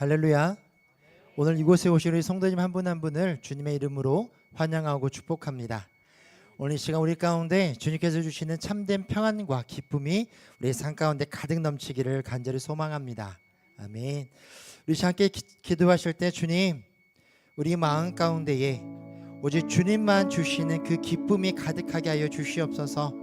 할렐루야. 오늘 이곳에 오신 우리 성도님 한 분 한 분을 주님의 이름으로 환영하고 축복합니다. 오늘 이 시간 우리 가운데 주님께서 주시는 참된 평안과 기쁨이 우리 삶 가운데 가득 넘치기를 간절히 소망합니다. 아멘. 우리 함께 기도하실 때 주님, 우리 마음 가운데에 오직 주님만 주시는 그 기쁨이 가득하게 하여 주시옵소서.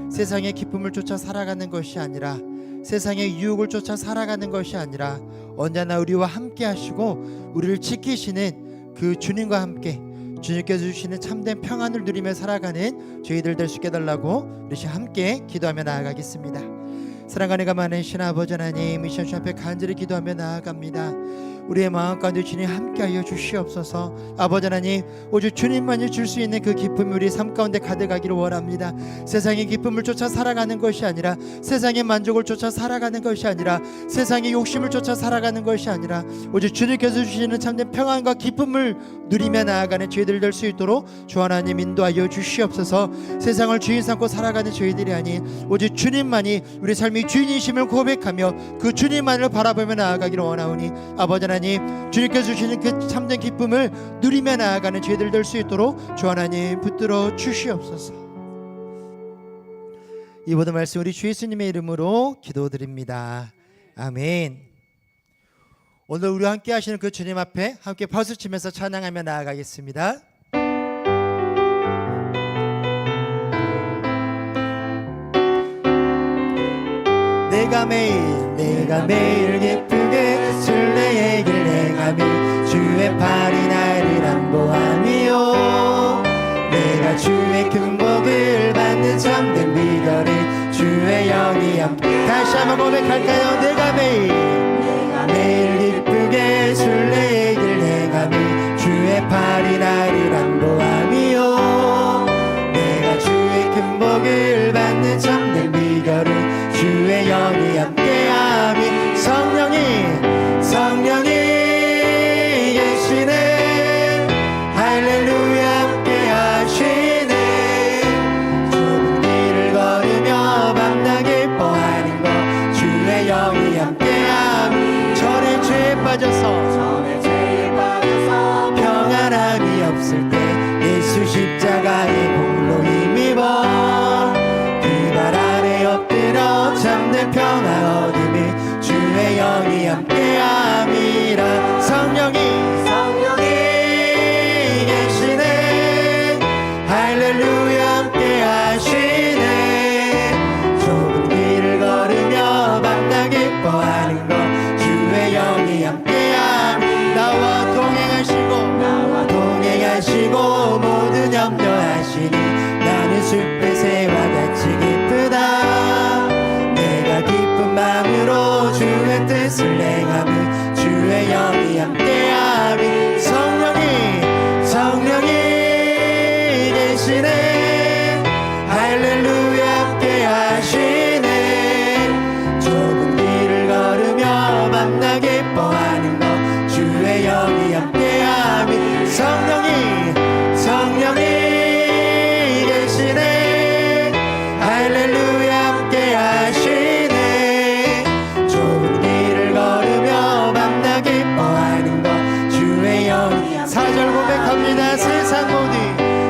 세상의 기쁨을 쫓아 살아가는 것이 아니라, 세상의 유혹을 쫓아 살아가는 것이 아니라 언제나 우리와 함께 하시고 우리를 지키시는 그 주님과 함께 주님께서 주시는 참된 평안을 누리며 살아가는 저희들 될 수 있게 해달라고 우리 함께 기도하며 나아가겠습니다. 사랑하는 가 많으신 아버지 하나님, 이 시간 주 앞에 간절히 기도하며 나아갑니다. 우리의 마음 가운데 주님 함께하여 주시옵소서. 아버지 하나님, 오직 주님만이 줄 수 있는 그 기쁨이 우리 삶 가운데 가득하기를 원합니다. 세상의 기쁨을 쫓아 살아가는 것이 아니라, 세상의 만족을 쫓아 살아가는 것이 아니라, 세상의 욕심을 쫓아 살아가는 것이 아니라 오직 주님께서 주시는 참된 평안과 기쁨을 누리며 나아가는 저희들 될 수 있도록 주 하나님 인도하여 주시옵소서. 세상을 주인 삼고 살아가는 저희들이 아닌 오직 주님만이 우리 삶의 주인이심을 고백하며 그 주님만을 바라보며 나아가기를 원하오니, 아버지 하나님, 주님께서 주시는 그 참된 기쁨을 누리며 나아가는 저희들 될 수 있도록 주 하나님 붙들어 주시옵소서. 이 모든 말씀 우리 주 예수님의 이름으로 기도드립니다. 아멘. 오늘 우리와 함께 하시는 그 주님 앞에 함께 박수 치면서 찬양하며 나아가겠습니다. 내가 매일 기쁘게 순례의 길 행하며 주의 팔이 나를 안보하며, 내가 주의 큰 복을 받는 참된 비결이 주의 영이 함께. 다시 한번 고백할까요? 내가 매일 기쁘게 순례의 길 행하며 주의 팔이 나를 안보하며, 내가 주의 큰 복을 받는 참된 비결은 주의 영이 함께하니. 성령이 계시네. 할렐루야 함께하시네. 좁은 길을 걸으며 밤낮 기뻐하는 것 주의 영이 함께하니. 전에 죄에 빠져서 평안함이 없을 때 예수 십자가의 공로 힘입어 그 발 아래 엎드려 참된 평안 얻음이 주의 영이 함께함이라. 성령이 계시네. 할렐루야 함께하시네. 좁은 길을 걸으며 밤낮 기뻐하는 것 주의 영이 함께함. 나와 동행하시고 모든 염려하시니 나는 숲의 새와 같이 기쁘다. 내가 기쁜 마음으로 주의 뜻을 행하며 주의 영이 함께하니. 성령이 계시네. 할렐루야 함께하시네. 좁은 길을 걸으며 밤낮 기뻐하는 것 주의 영이 함께하니. 성령이 계시네. 할렐루야 함께하시네. 좁은 길을 걸으며 밤낮 기뻐하는 것 주의 영이. 4절 고백합니다.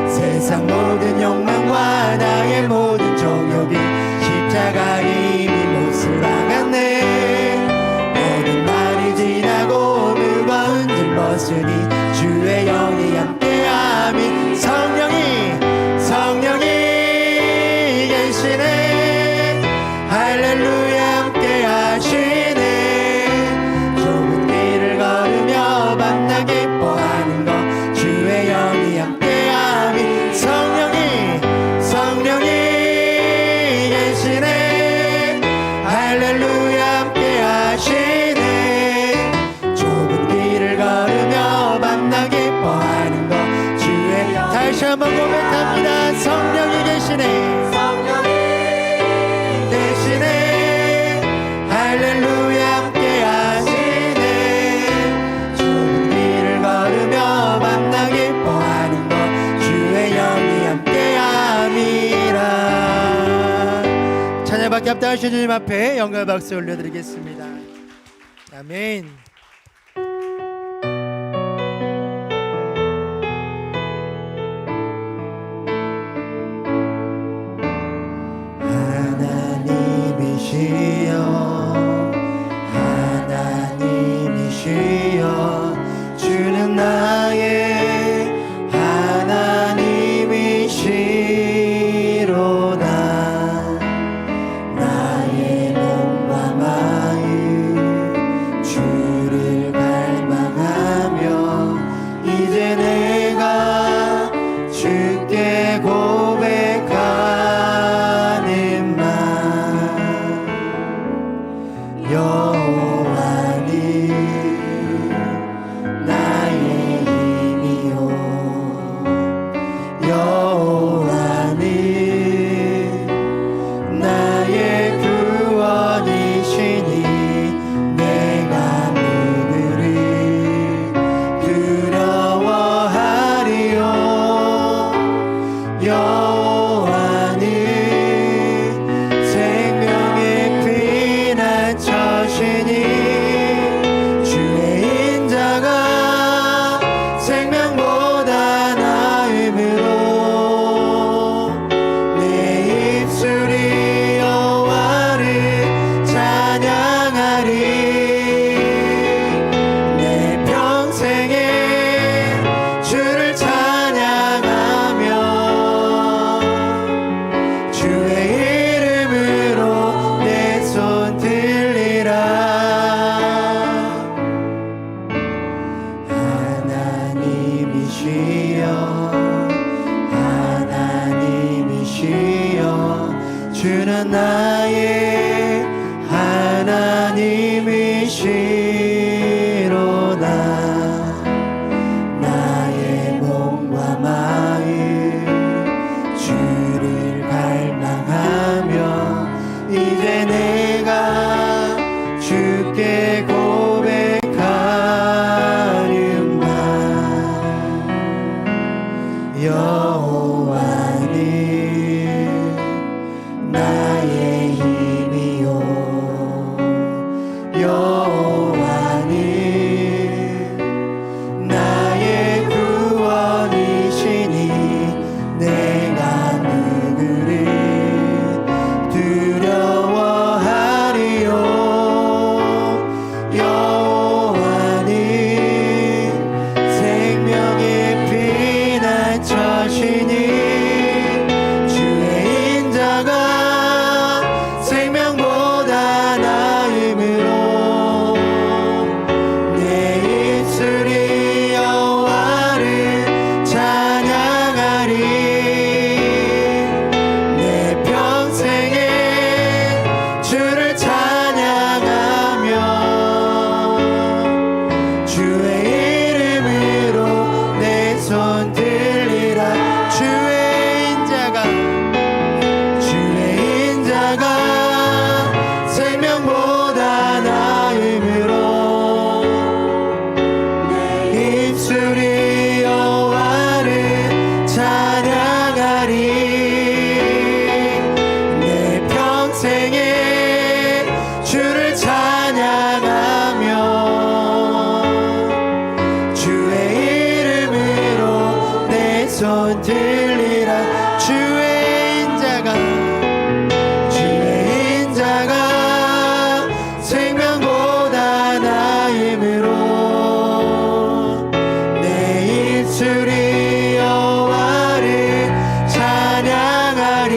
세상 모든 욕망과 나의 모든 정욕이 십자가의 이미 못을 나갔네. 모든 날이 지나고 무거운 짐 벗으니 주의 영이 함께함이. 성령이 계시네. 할렐루야 함께하시네. 좁은 길을 걸으며 밤낮 기뻐하는 것 주의 영이 함께함이. 성령이 계시네. 할렐루야 함께하시네. 좁은 길을 걸으며 밤낮 기뻐하는 것 주의. 다시 한번 고백합니다. 성령이 계시네. 할렐루야 함께하시네. 좁은 길을 걸으며 밤낮 기뻐하는 것 주의 영이 함께함이라. 찬양받게 합당하신 주님 앞에 영광의 박수 올려드리겠습니다. 아멘. 이제 내가 주께 고백하는 말 여호와는 나의 힘이요 여호와는 나의 구원이시니 내가 누구를 두려워하리요 여호와는 생명의 피난처시니 주의 인자가 생명보다 나음으로 내 입술이 여호와를 찬양하리 내 평생에 주를 찬양하며 주의 이름으로 내 손 들리라 하나님이시여 주는 나의 하나님이시로다 나의 몸과 마음 주를 갈망하며 이제 내가 주께 고백하는 말 여호와는 나의 힘이요 여호와는 나의 구원이시니 내가 누구를 두려워하리요 여호와는 생명의 피난처시니 주의 인자가 생명보다 나음으로 내 입술이 여호와를 찬양하리 내 평생에 주를 찬양하며 주의 이름으로 내 손 들리라 주의 인자가 생명보다 나음으로 내 입술이 여호와를 찬양하리 내 평생에 주를 찬양하며 주의 이름으로 내 손 들리라 주의 인자가 생명보다 나음으로 내 입술이 여호와를 찬양하리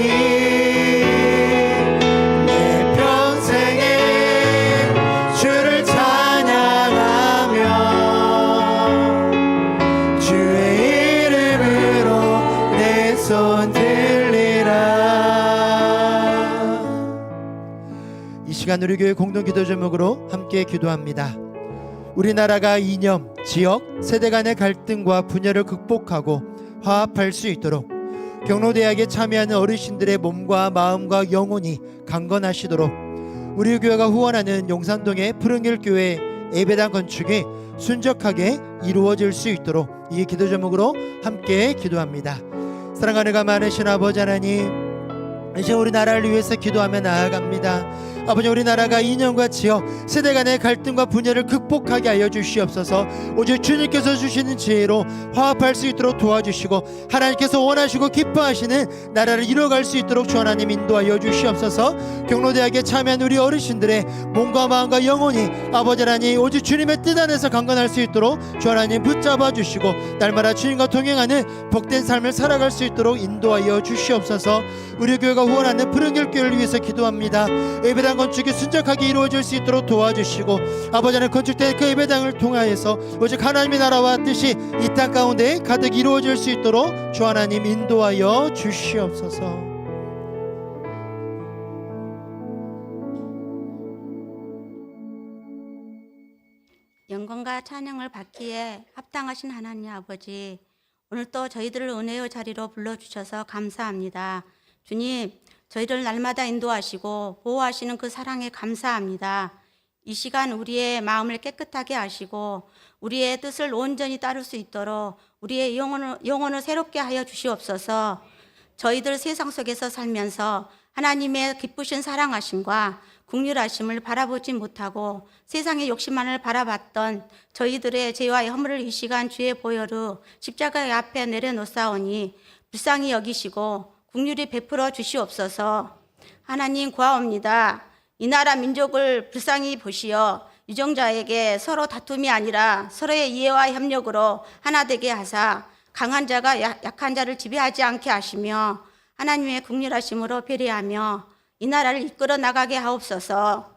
내 평생에 주를 찬양하며 주의 이름으로 내 손 들리라 이 시간 우리 교회 공동기도 제목으로 함께 기도합니다. 우리나라가 이념, 지역, 세대 간의 갈등과 분열을 극복하고 화합할 수 있도록 경로대학에 참여하는 어르신들의 몸과 마음과 영혼이 강건하시도록 우리 교회가 후원하는 용산동의 푸른길 교회 예배당 건축이 순적하게 이루어질 수 있도록 이 기도 제목으로 함께 기도합니다. 사랑하는 가 많으신 아버지 하나님, 이제 우리나라를 위해서 기도하며 나아갑니다. 아버지, 우리나라가 이념과 지역, 세대 간의 갈등과 분열을 극복하게 하여 주시옵소서. 오직 주님께서 주시는 지혜로 화합할 수 있도록 도와주시고 하나님께서 원하시고 기뻐하시는 나라를 이뤄갈 수 있도록 주 하나님 인도하여 주시옵소서. 경로대학에 참여한 우리 어르신들의 몸과 마음과 영혼이 아버지 하나님 오직 주님의 뜻 안에서 강건할 수 있도록 주 하나님 붙잡아 주시고 날마다 주님과 동행하는 복된 삶을 살아갈 수 있도록 인도하여 주시옵소서. 우리 교회가 후원하는 푸른길 교회를 위해서 기도합니다. 예배당 예배당 건축이 순적하게 이루어질 수 있도록 도와주시고 아버지 하나님 건축된 그 예배당을 통하여서 오직 하나님의 나라와 뜻이 이 땅 가운데 가득 이루어질 수 있도록 주 하나님 인도하여 주시옵소서. 영광과 찬양을 받기에 합당하신 하나님 아버지, 오늘 또 저희들을 은혜의 자리로 불러주셔서 감사합니다. 주님, 저희를 날마다 인도하시고 보호하시는 그 사랑에 감사합니다. 이 시간 우리의 마음을 깨끗하게 하시고 우리의 뜻을 온전히 따를 수 있도록 우리의 영혼을 새롭게 하여 주시옵소서. 저희들 세상 속에서 살면서 하나님의 기쁘신 사랑하심과 긍휼하심을 바라보지 못하고 세상의 욕심만을 바라봤던 저희들의 죄와 허물을 이 시간 주의 보혈로 십자가의 앞에 내려놓사오니 불쌍히 여기시고 긍휼히 베풀어 주시옵소서. 하나님 구하옵니다. 이 나라 민족을 불쌍히 보시어 유정자에게 서로 다툼이 아니라 서로의 이해와 협력으로 하나 되게 하사 강한 자가 약한 자를 지배하지 않게 하시며 하나님의 긍휼하심으로 배려하며 이 나라를 이끌어 나가게 하옵소서.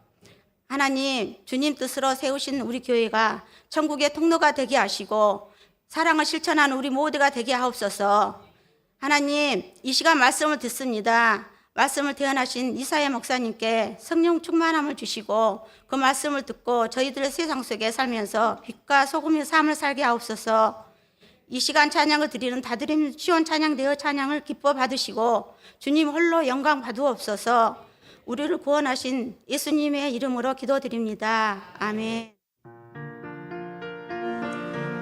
하나님, 주님 뜻으로 세우신 우리 교회가 천국의 통로가 되게 하시고 사랑을 실천하는 우리 모두가 되게 하옵소서. 하나님, 이 시간 말씀을 듣습니다. 말씀을 대언하신 이사야 목사님께 성령 충만함을 주시고 그 말씀을 듣고 저희들의 세상 속에 살면서 빛과 소금의 삶을 살게 하옵소서. 이 시간 찬양을 드리는 다드림 시온 찬양 대여 찬양을 기뻐 받으시고 주님 홀로 영광 받으옵소서. 우리를 구원하신 예수님의 이름으로 기도드립니다. 아멘.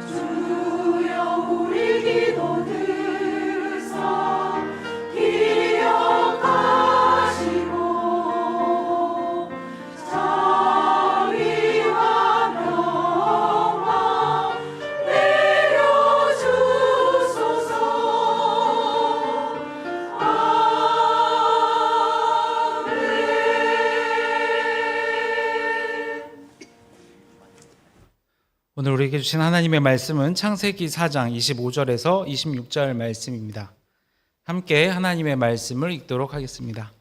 주여 우리 기도 들으사 기억하시고 자비와 평강 내려주소서. 오늘 우리에게 주신 하나님의 말씀은 창세기 4장 25절에서 26절 말씀입니다. 함께 하나님의 말씀을 읽도록 하겠습니다.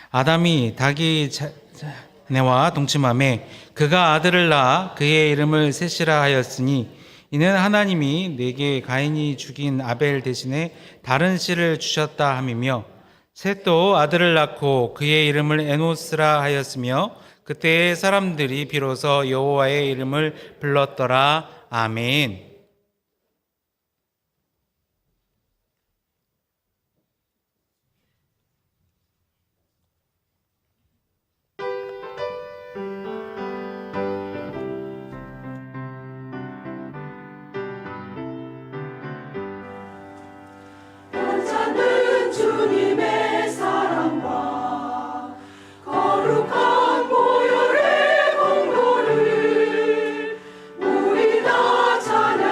아담이 닭이 아내와 동침하매 그가 아들을 낳아 그의 이름을 셋이라 하였으니 이는 하나님이 내게 가인이 죽인 아벨 대신에 다른 씨를 주셨다 함이며 셋도 아들을 낳고 그의 이름을 에노스라 하였으며 그때의 사람들이 비로소 여호와의 이름을 불렀더라. 아멘. 괜찮은 주님의 사랑과 거룩한 보혈의 공로를 우리 다 찬양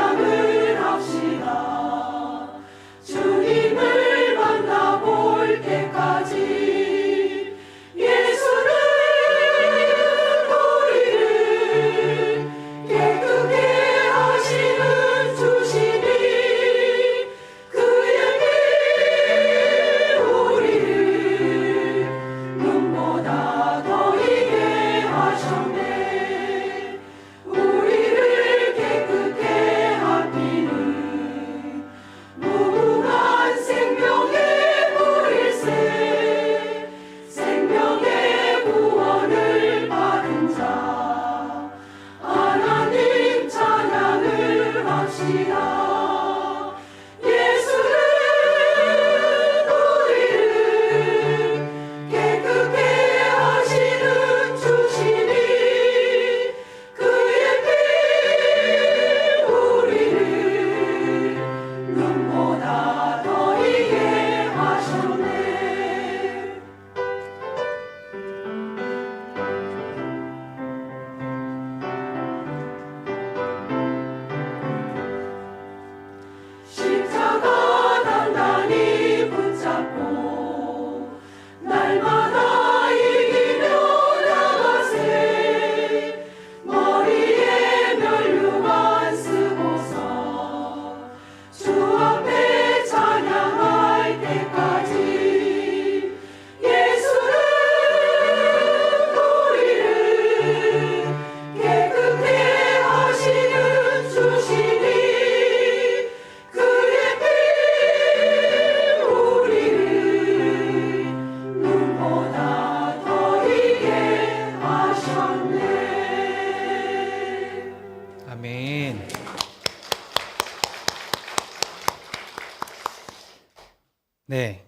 네,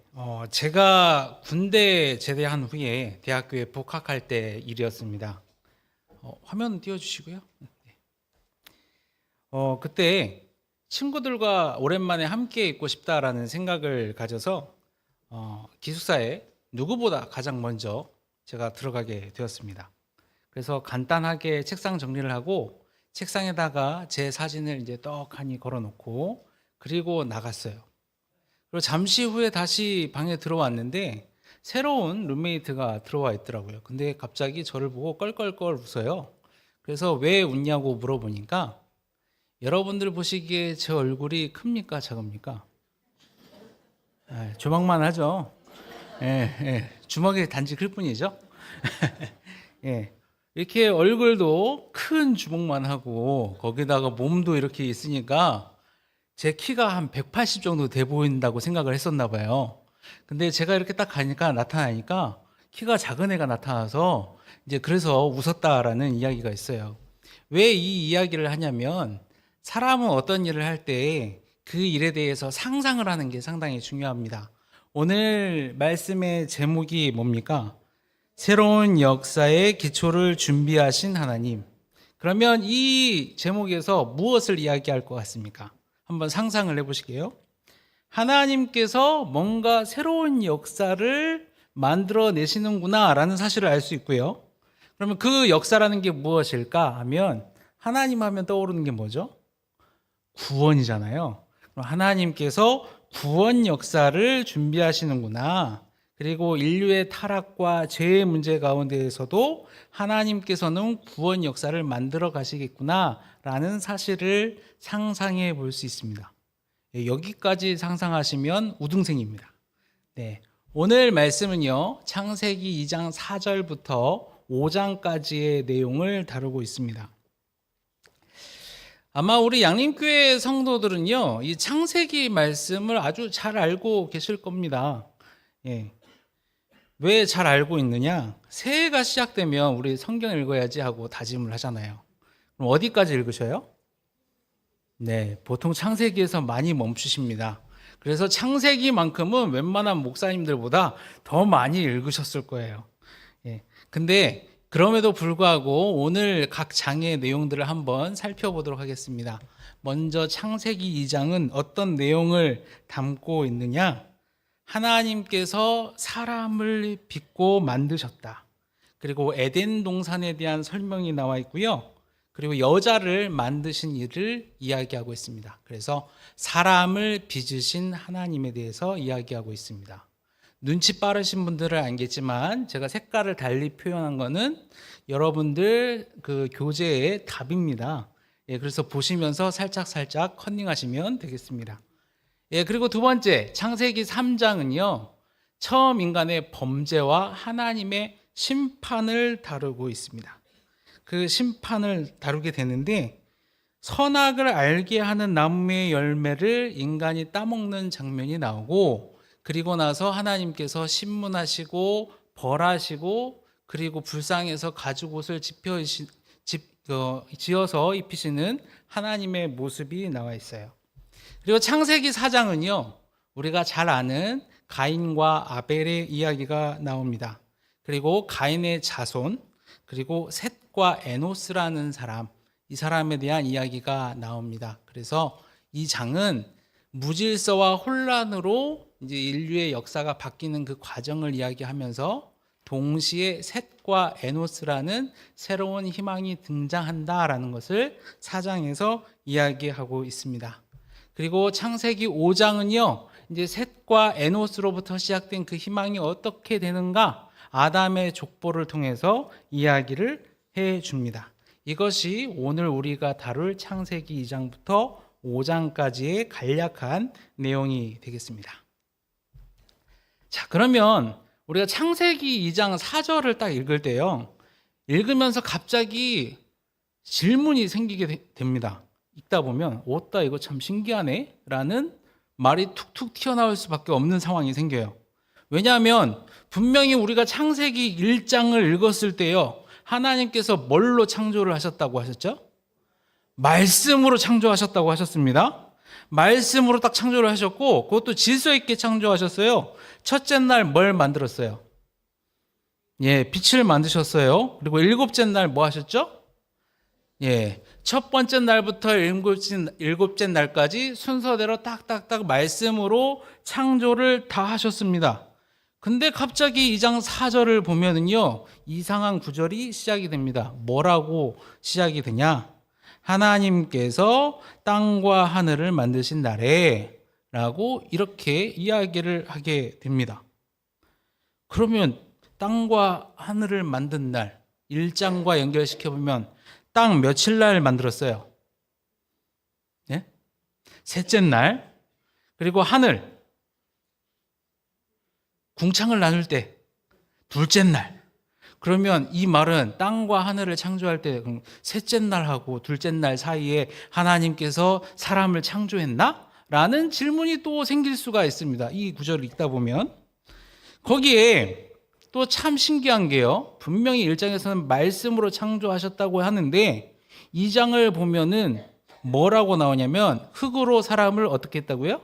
제가 군대 제대한 후에 대학교에 복학할 때 일이었습니다. 화면 띄워주시고요. 네. 그때 친구들과 오랜만에 함께 있고 싶다라는 생각을 가져서 기숙사에 누구보다 가장 먼저 제가 들어가게 되었습니다. 그래서 간단하게 책상 정리를 하고 책상에다가 제 사진을 이제 떡하니 걸어놓고 그리고 나갔어요. 그리고 잠시 후에 다시 방에 들어왔는데 새로운 룸메이트가 들어와 있더라고요. 근데 갑자기 저를 보고 껄껄껄 웃어요. 그래서 왜 웃냐고 물어보니까 여러분들 보시기에 제 얼굴이 큽니까 작습니까? 조망만 하죠. 주먹이 단지 클 뿐이죠. 예, 이렇게 얼굴도 큰 주먹만 하고 거기다가 몸도 이렇게 있으니까 제 키가 한 180 정도 돼 보인다고 생각을 했었나 봐요. 근데 제가 이렇게 딱 가니까 나타나니까 키가 작은 애가 나타나서 이제 그래서 웃었다라는 이야기가 있어요. 왜 이 이야기를 하냐면 사람은 어떤 일을 할 때 그 일에 대해서 상상을 하는 게 상당히 중요합니다. 오늘 말씀의 제목이 뭡니까? 새로운 역사의 기초를 준비하신 하나님. 그러면 이 제목에서 무엇을 이야기할 것 같습니까? 한번 상상을 해보시게요. 하나님께서 뭔가 새로운 역사를 만들어내시는구나 라는 사실을 알 수 있고요. 그러면 그 역사라는 게 무엇일까 하면 하나님 하면 떠오르는 게 뭐죠? 구원이잖아요. 그럼 하나님께서 구원 역사를 준비하시는구나. 그리고 인류의 타락과 죄의 문제 가운데에서도 하나님께서는 구원 역사를 만들어 가시겠구나 라는 사실을 상상해 볼 수 있습니다. 여기까지 상상하시면 우등생입니다. 네, 오늘 말씀은요, 창세기 2장 4절부터 5장까지의 내용을 다루고 있습니다. 아마 우리 양림교회 성도들은요, 이 창세기 말씀을 아주 잘 알고 계실 겁니다. 예. 왜 잘 알고 있느냐? 새해가 시작되면 우리 성경 읽어야지 하고 다짐을 하잖아요. 그럼 어디까지 읽으셔요? 네, 보통 창세기에서 많이 멈추십니다. 그래서 창세기만큼은 웬만한 목사님들보다 더 많이 읽으셨을 거예요. 예. 근데 그럼에도 불구하고 오늘 각 장의 내용들을 한번 살펴보도록 하겠습니다. 먼저 창세기 2장은 어떤 내용을 담고 있느냐? 하나님께서 사람을 빚고 만드셨다. 그리고 에덴 동산에 대한 설명이 나와 있고요. 그리고 여자를 만드신 일을 이야기하고 있습니다. 그래서 사람을 빚으신 하나님에 대해서 이야기하고 있습니다. 눈치 빠르신 분들은 알겠지만 제가 색깔을 달리 표현한 거는 여러분들 그 교재의 답입니다. 예, 그래서 보시면서 살짝 컨닝하시면 되겠습니다. 예, 그리고 두 번째 창세기 3장은요. 처음 인간의 범죄와 하나님의 심판을 다루고 있습니다. 그 심판을 다루게 되는데 선악을 알게 하는 나무의 열매를 인간이 따먹는 장면이 나오고 그리고 나서 하나님께서 신문하시고 벌하시고 그리고 불쌍해서 가죽옷을 지어서 입히시는 하나님의 모습이 나와 있어요. 그리고 창세기 4장은요. 우리가 잘 아는 가인과 아벨의 이야기가 나옵니다. 그리고 가인의 자손 그리고 셋과 에노스라는 사람 이 사람에 대한 이야기가 나옵니다. 그래서 이 장은 무질서와 혼란으로 이제 인류의 역사가 바뀌는 그 과정을 이야기하면서 동시에 셋과 에노스라는 새로운 희망이 등장한다라는 것을 4장에서 이야기하고 있습니다. 그리고 창세기 5장은요. 이제 셋과 에노스로부터 시작된 그 희망이 어떻게 되는가? 아담의 족보를 통해서 이야기를 해 줍니다. 이것이 오늘 우리가 다룰 창세기 2장부터 5장까지의 간략한 내용이 되겠습니다. 자, 그러면 우리가 창세기 2장 4절을 딱 읽을 때요. 읽으면서 갑자기 질문이 생기게 됩니다. 읽다 보면 어따 이거 참 신기하네 라는 말이 툭툭 튀어나올 수밖에 없는 상황이 생겨요. 왜냐하면 분명히 우리가 창세기 1장을 읽었을 때요. 하나님께서 뭘로 창조를 하셨다고 하셨죠? 말씀으로 창조하셨다고 하셨습니다. 말씀으로 딱 창조를 하셨고 그것도 질서 있게 창조하셨어요. 첫째 날 뭘 만들었어요? 예, 빛을 만드셨어요. 그리고 일곱째 날 뭐 하셨죠? 예, 첫 번째 날부터 일곱째 날까지 순서대로 딱딱딱 말씀으로 창조를 다 하셨습니다. 근데 갑자기 2장 4절을 보면은요, 이상한 구절이 시작이 됩니다. 뭐라고 시작이 되냐? 하나님께서 땅과 하늘을 만드신 날에 라고 이렇게 이야기를 하게 됩니다. 그러면 땅과 하늘을 만든 날, 1장과 연결시켜보면 땅 며칠 날 만들었어요? 예? 셋째 날. 그리고 하늘, 궁창을 나눌 때 둘째 날. 그러면 이 말은 땅과 하늘을 창조할 때 셋째 날하고 둘째 날 사이에 하나님께서 사람을 창조했나? 라는 질문이 또 생길 수가 있습니다. 이 구절을 읽다 보면. 거기에 또 참 신기한 게요. 분명히 1장에서는 말씀으로 창조하셨다고 하는데 2장을 보면은 뭐라고 나오냐면 흙으로 사람을 어떻게 했다고요?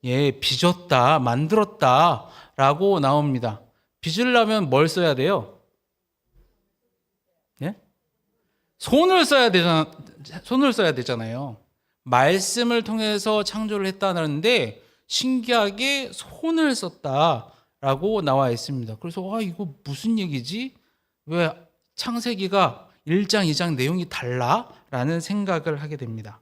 예, 빚었다, 만들었다 라고 나옵니다. 빚으려면 뭘 써야 돼요? 예? 손을 써야 되잖아요. 말씀을 통해서 창조를 했다는데 신기하게 손을 썼다라고 나와 있습니다. 그래서 이거 무슨 얘기지? 왜 창세기가 1장, 2장 내용이 달라? 라는 생각을 하게 됩니다.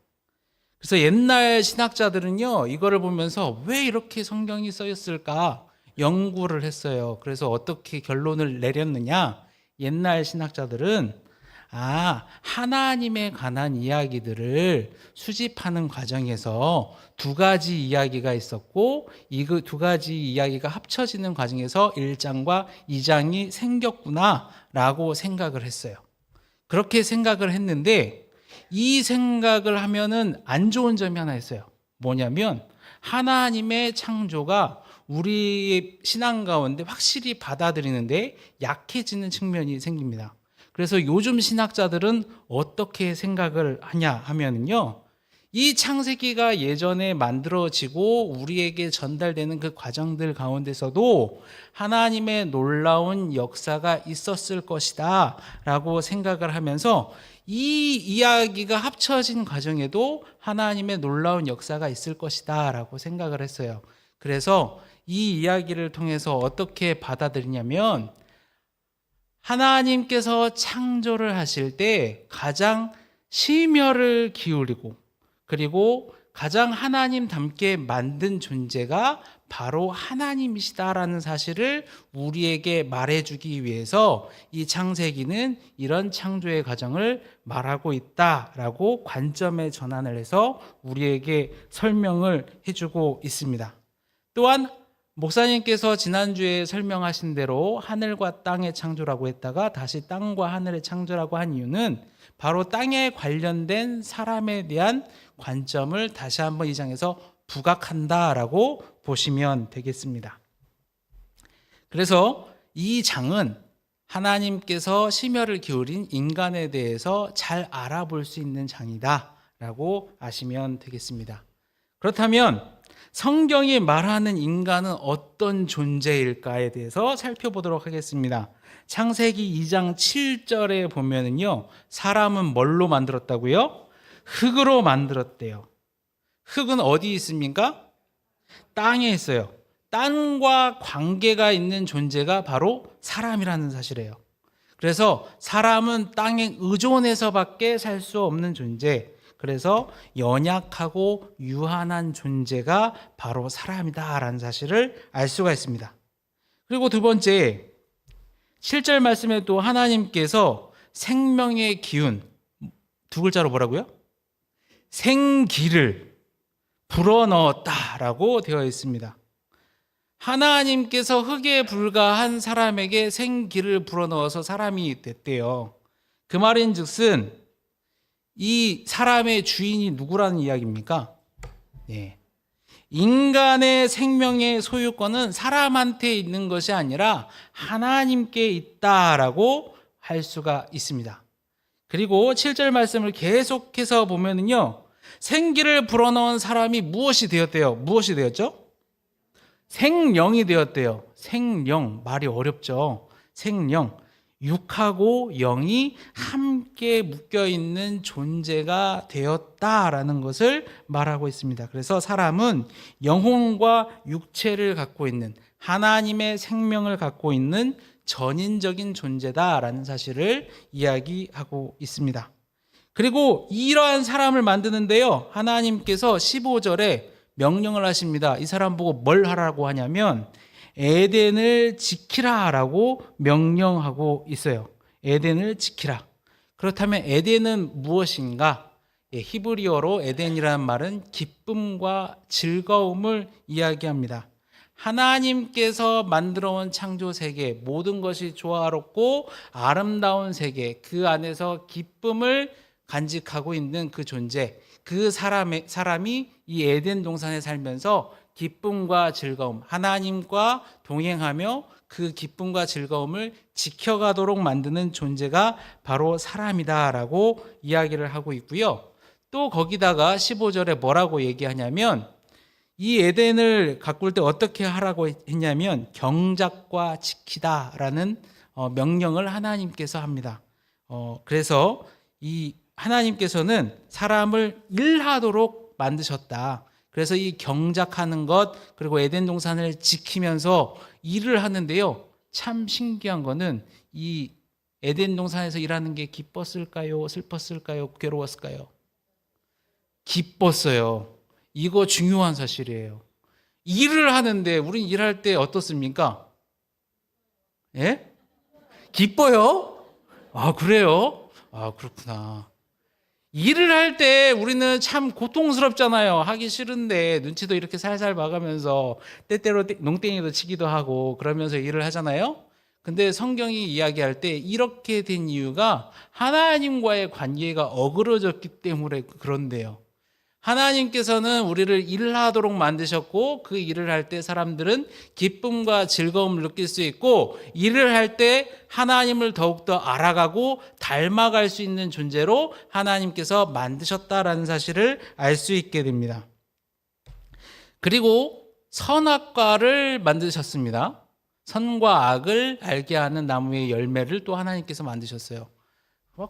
그래서 옛날 신학자들은요, 이거를 보면서 왜 이렇게 성경이 써있을까 연구를 했어요. 그래서 어떻게 결론을 내렸느냐? 옛날 신학자들은 하나님에 관한 이야기들을 수집하는 과정에서 두 가지 이야기가 있었고 이 두 가지 이야기가 합쳐지는 과정에서 1장과 2장이 생겼구나 라고 생각을 했어요. 그렇게 생각을 했는데 이 생각을 하면은 안 좋은 점이 하나 있어요. 뭐냐면 하나님의 창조가 우리의 신앙 가운데 확실히 받아들이는데 약해지는 측면이 생깁니다. 그래서 요즘 신학자들은 어떻게 생각을 하냐 하면은요, 이 창세기가 예전에 만들어지고 우리에게 전달되는 그 과정들 가운데서도 하나님의 놀라운 역사가 있었을 것이다 라고 생각을 하면서 이 이야기가 합쳐진 과정에도 하나님의 놀라운 역사가 있을 것이다 라고 생각을 했어요. 그래서 이 이야기를 통해서 어떻게 받아들이냐면 하나님께서 창조를 하실 때 가장 심혈을 기울이고 그리고 가장 하나님답게 만든 존재가 바로 하나님이시다라는 사실을 우리에게 말해주기 위해서 이 창세기는 이런 창조의 과정을 말하고 있다라고 관점의 전환을 해서 우리에게 설명을 해주고 있습니다. 또한 목사님께서 지난주에 설명하신 대로 하늘과 땅의 창조라고 했다가 다시 땅과 하늘의 창조라고 한 이유는 바로 땅에 관련된 사람에 대한 관점을 다시 한번 이 장에서 부각한다라고 보시면 되겠습니다. 그래서 이 장은 하나님께서 심혈을 기울인 인간에 대해서 잘 알아볼 수 있는 장이다라고 아시면 되겠습니다. 그렇다면 성경이 말하는 인간은 어떤 존재일까에 대해서 살펴보도록 하겠습니다. 창세기 2장 7절에 보면은요, 사람은 뭘로 만들었다고요? 흙으로 만들었대요. 흙은 어디 있습니까? 땅에 있어요. 땅과 관계가 있는 존재가 바로 사람이라는 사실이에요. 그래서 사람은 땅에 의존해서밖에 살 수 없는 존재, 그래서 연약하고 유한한 존재가 바로 사람이다라는 사실을 알 수가 있습니다. 그리고 두 번째, 7절 말씀에 또 하나님께서 생명의 기운, 두 글자로 뭐라고요? 생기를 불어넣었다라고 되어 있습니다. 하나님께서 흙에 불과한 사람에게 생기를 불어넣어서 사람이 됐대요. 그 말인즉슨 이 사람의 주인이 누구라는 이야기입니까? 네. 인간의 생명의 소유권은 사람한테 있는 것이 아니라 하나님께 있다라고 할 수가 있습니다. 그리고 7절 말씀을 계속해서 보면은요, 생기를 불어넣은 사람이 무엇이 되었대요? 무엇이 되었죠? 생령이 되었대요. 생령, 말이 어렵죠. 생령. 육하고 영이 함께 묶여 있는 존재가 되었다라는 것을 말하고 있습니다. 그래서 사람은 영혼과 육체를 갖고 있는, 하나님의 생명을 갖고 있는 전인적인 존재다라는 사실을 이야기하고 있습니다. 그리고 이러한 사람을 만드는데요, 하나님께서 15절에 명령을 하십니다. 이 사람 보고 뭘 하라고 하냐면 에덴을 지키라라고 명령하고 있어요. 에덴을 지키라. 그렇다면 에덴은 무엇인가? 히브리어로 에덴이라는 말은 기쁨과 즐거움을 이야기합니다. 하나님께서 만들어 온 창조 세계, 모든 것이 조화롭고 아름다운 세계, 그 안에서 기쁨을 간직하고 있는 그 존재, 그 사람이 이 에덴 동산에 살면서 기쁨과 즐거움, 하나님과 동행하며 그 기쁨과 즐거움을 지켜가도록 만드는 존재가 바로 사람이다라고 이야기를 하고 있고요. 또 거기다가 15절에 뭐라고 얘기하냐면 이 에덴을 가꿀 때 어떻게 하라고 했냐면 경작과 지키다라는 명령을 하나님께서 합니다. 그래서 이 하나님께서는 사람을 일하도록 만드셨다. 그래서 이 경작하는 것, 그리고 에덴 동산을 지키면서 일을 하는데요, 참 신기한 거는 이 에덴 동산에서 일하는 게 기뻤을까요? 슬펐을까요? 괴로웠을까요? 기뻤어요. 이거 중요한 사실이에요. 일을 하는데 우린 일할 때 어떻습니까? 예? 기뻐요? 아, 그래요? 아, 그렇구나. 일을 할 때 우리는 참 고통스럽잖아요. 하기 싫은데 눈치도 이렇게 살살 봐가면서 때때로 농땡이도 치기도 하고 그러면서 일을 하잖아요. 근데 성경이 이야기할 때 이렇게 된 이유가 하나님과의 관계가 어그러졌기 때문에 그런데요. 하나님께서는 우리를 일하도록 만드셨고 그 일을 할 때 사람들은 기쁨과 즐거움을 느낄 수 있고 일을 할 때 하나님을 더욱더 알아가고 닮아갈 수 있는 존재로 하나님께서 만드셨다라는 사실을 알 수 있게 됩니다. 그리고 선악과를 만드셨습니다. 선과 악을 알게 하는 나무의 열매를 또 하나님께서 만드셨어요.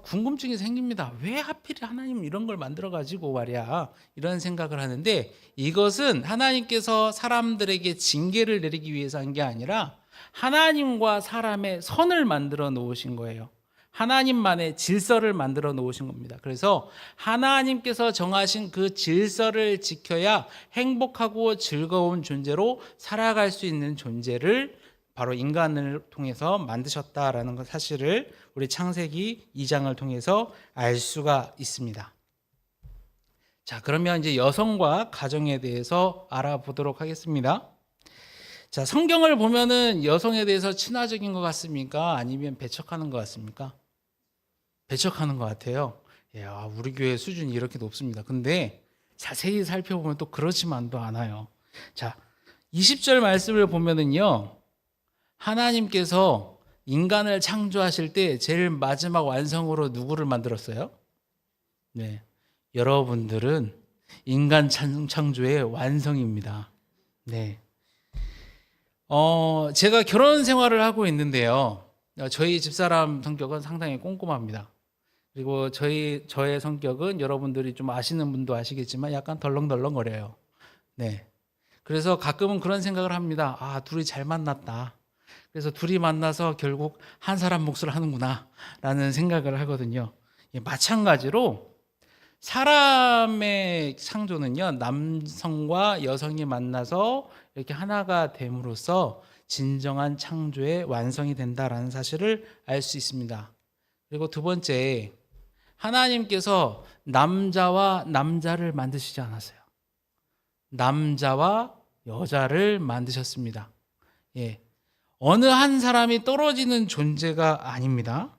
궁금증이 생깁니다. 왜 하필 하나님 이런 걸 만들어가지고 말이야, 이런 생각을 하는데, 이것은 하나님께서 사람들에게 징계를 내리기 위해서 한 게 아니라 하나님과 사람의 선을 만들어 놓으신 거예요. 하나님만의 질서를 만들어 놓으신 겁니다. 그래서 하나님께서 정하신 그 질서를 지켜야 행복하고 즐거운 존재로 살아갈 수 있는 존재를 바로 인간을 통해서 만드셨다라는 것 사실을 우리 창세기 2장을 통해서 알 수가 있습니다. 자, 그러면 이제 여성과 가정에 대해서 알아보도록 하겠습니다. 자, 성경을 보면은 여성에 대해서 친화적인 것 같습니까? 아니면 배척하는 것 같습니까? 배척하는 것 같아요. 야, 우리 교회 수준이 이렇게 높습니다. 근데 자세히 살펴보면 또 그렇지만도 않아요. 자, 20절 말씀을 보면은요, 하나님께서 인간을 창조하실 때 제일 마지막 완성으로 누구를 만들었어요? 네, 여러분들은 인간 창조의 완성입니다. 네. 제가 결혼 생활을 하고 있는데요, 저희 집사람 성격은 상당히 꼼꼼합니다. 그리고 저의 성격은 여러분들이 좀 아시는 분도 아시겠지만 약간 덜렁덜렁거려요. 네. 그래서 가끔은 그런 생각을 합니다. 아, 둘이 잘 만났다. 그래서 둘이 만나서 결국 한 사람 몫을 하는구나 라는 생각을 하거든요. 마찬가지로 사람의 창조는요, 남성과 여성이 만나서 이렇게 하나가 됨으로써 진정한 창조의 완성이 된다라는 사실을 알 수 있습니다. 그리고 두 번째, 하나님께서 남자와 남자를 만드시지 않았어요. 남자와 여자를 만드셨습니다. 예. 어느 한 사람이 떨어지는 존재가 아닙니다.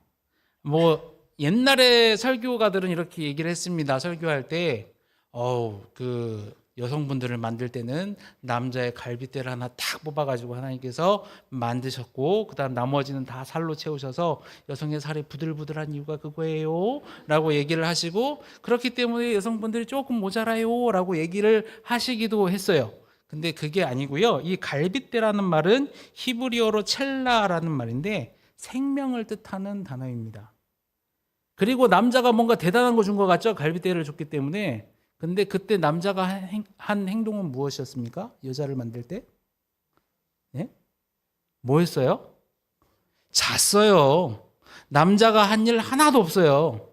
옛날에 설교가들은 이렇게 얘기를 했습니다. 설교할 때, 여성분들을 만들 때는 남자의 갈빗대를 하나 탁 뽑아가지고 하나님께서 만드셨고, 그다음 나머지는 다 살로 채우셔서 여성의 살이 부들부들한 이유가 그거예요 라고 얘기를 하시고, 그렇기 때문에 여성분들이 조금 모자라요 라고 얘기를 하시기도 했어요. 근데 그게 아니고요. 이 갈빗대라는 말은 히브리어로 첼라라는 말인데 생명을 뜻하는 단어입니다. 그리고 남자가 뭔가 대단한 거 준 것 같죠? 갈빗대를 줬기 때문에. 근데 그때 남자가 한 행동은 무엇이었습니까? 여자를 만들 때? 네? 뭐 했어요? 잤어요. 남자가 한 일 하나도 없어요.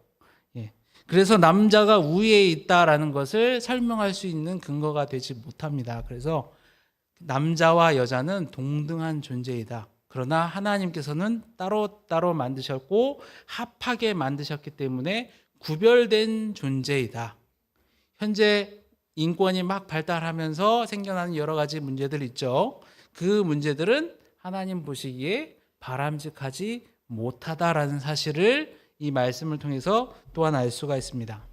예. 그래서 남자가 우위에 있다라는 것을 설명할 수 있는 근거가 되지 못합니다. 그래서 남자와 여자는 동등한 존재이다. 그러나 하나님께서는 따로 만드셨고 합하게 만드셨기 때문에 구별된 존재이다. 현재 인권이 막 발달하면서 생겨나는 여러 가지 문제들 있죠. 그 문제들은 하나님 보시기에 바람직하지 못하다라는 사실을 이 말씀을 통해서 또한 알 수가 있습니다.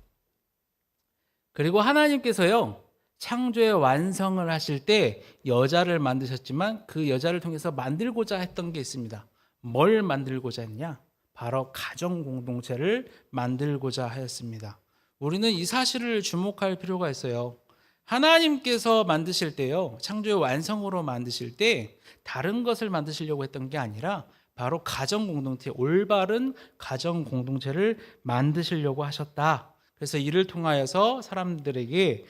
그리고 하나님께서요, 창조의 완성을 하실 때 여자를 만드셨지만 그 여자를 통해서 만들고자 했던 게 있습니다. 뭘 만들고자 했냐? 바로 가정 공동체를 만들고자 하였습니다. 우리는 이 사실을 주목할 필요가 있어요. 하나님께서 만드실 때요, 창조의 완성으로 만드실 때 다른 것을 만드시려고 했던 게 아니라 바로 가정 공동체, 올바른 가정 공동체를 만드시려고 하셨다. 그래서 이를 통하여서 사람들에게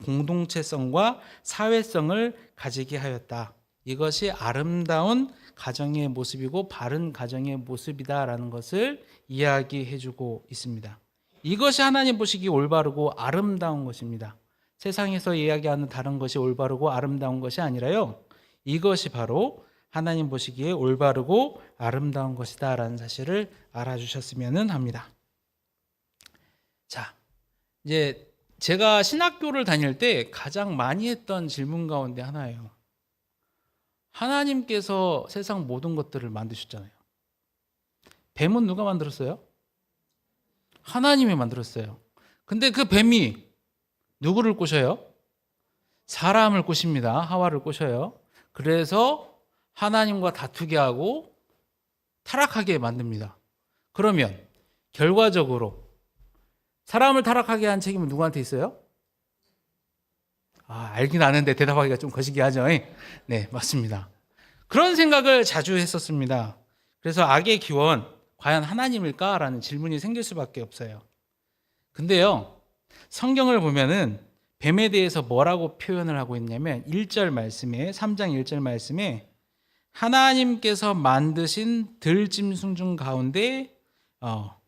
공동체성과 사회성을 가지게 하였다. 이것이 아름다운 가정의 모습이고 바른 가정의 모습이다라는 것을 이야기해주고 있습니다. 이것이 하나님 보시기에 올바르고 아름다운 것입니다. 세상에서 이야기하는 다른 것이 올바르고 아름다운 것이 아니라요, 이것이 바로 하나님 보시기에 올바르고 아름다운 것이다라는 사실을 알아주셨으면 합니다. 자, 이제 제가 신학교를 다닐 때 가장 많이 했던 질문 가운데 하나예요. 하나님께서 세상 모든 것들을 만드셨잖아요. 뱀은 누가 만들었어요? 하나님이 만들었어요. 근데 그 뱀이 누구를 꼬셔요? 사람을 꼬십니다. 하와를 꼬셔요. 그래서 하나님과 다투게 하고 타락하게 만듭니다. 그러면 결과적으로 사람을 타락하게 한 책임은 누구한테 있어요? 알긴 아는데 대답하기가 좀 거시기하죠. 네, 맞습니다. 그런 생각을 자주 했었습니다. 그래서 악의 기원, 과연 하나님일까라는 질문이 생길 수밖에 없어요. 근데요, 성경을 보면은 뱀에 대해서 뭐라고 표현을 하고 있냐면 1절 말씀에, 3장 1절 말씀에 하나님께서 만드신 들짐승 중 가운데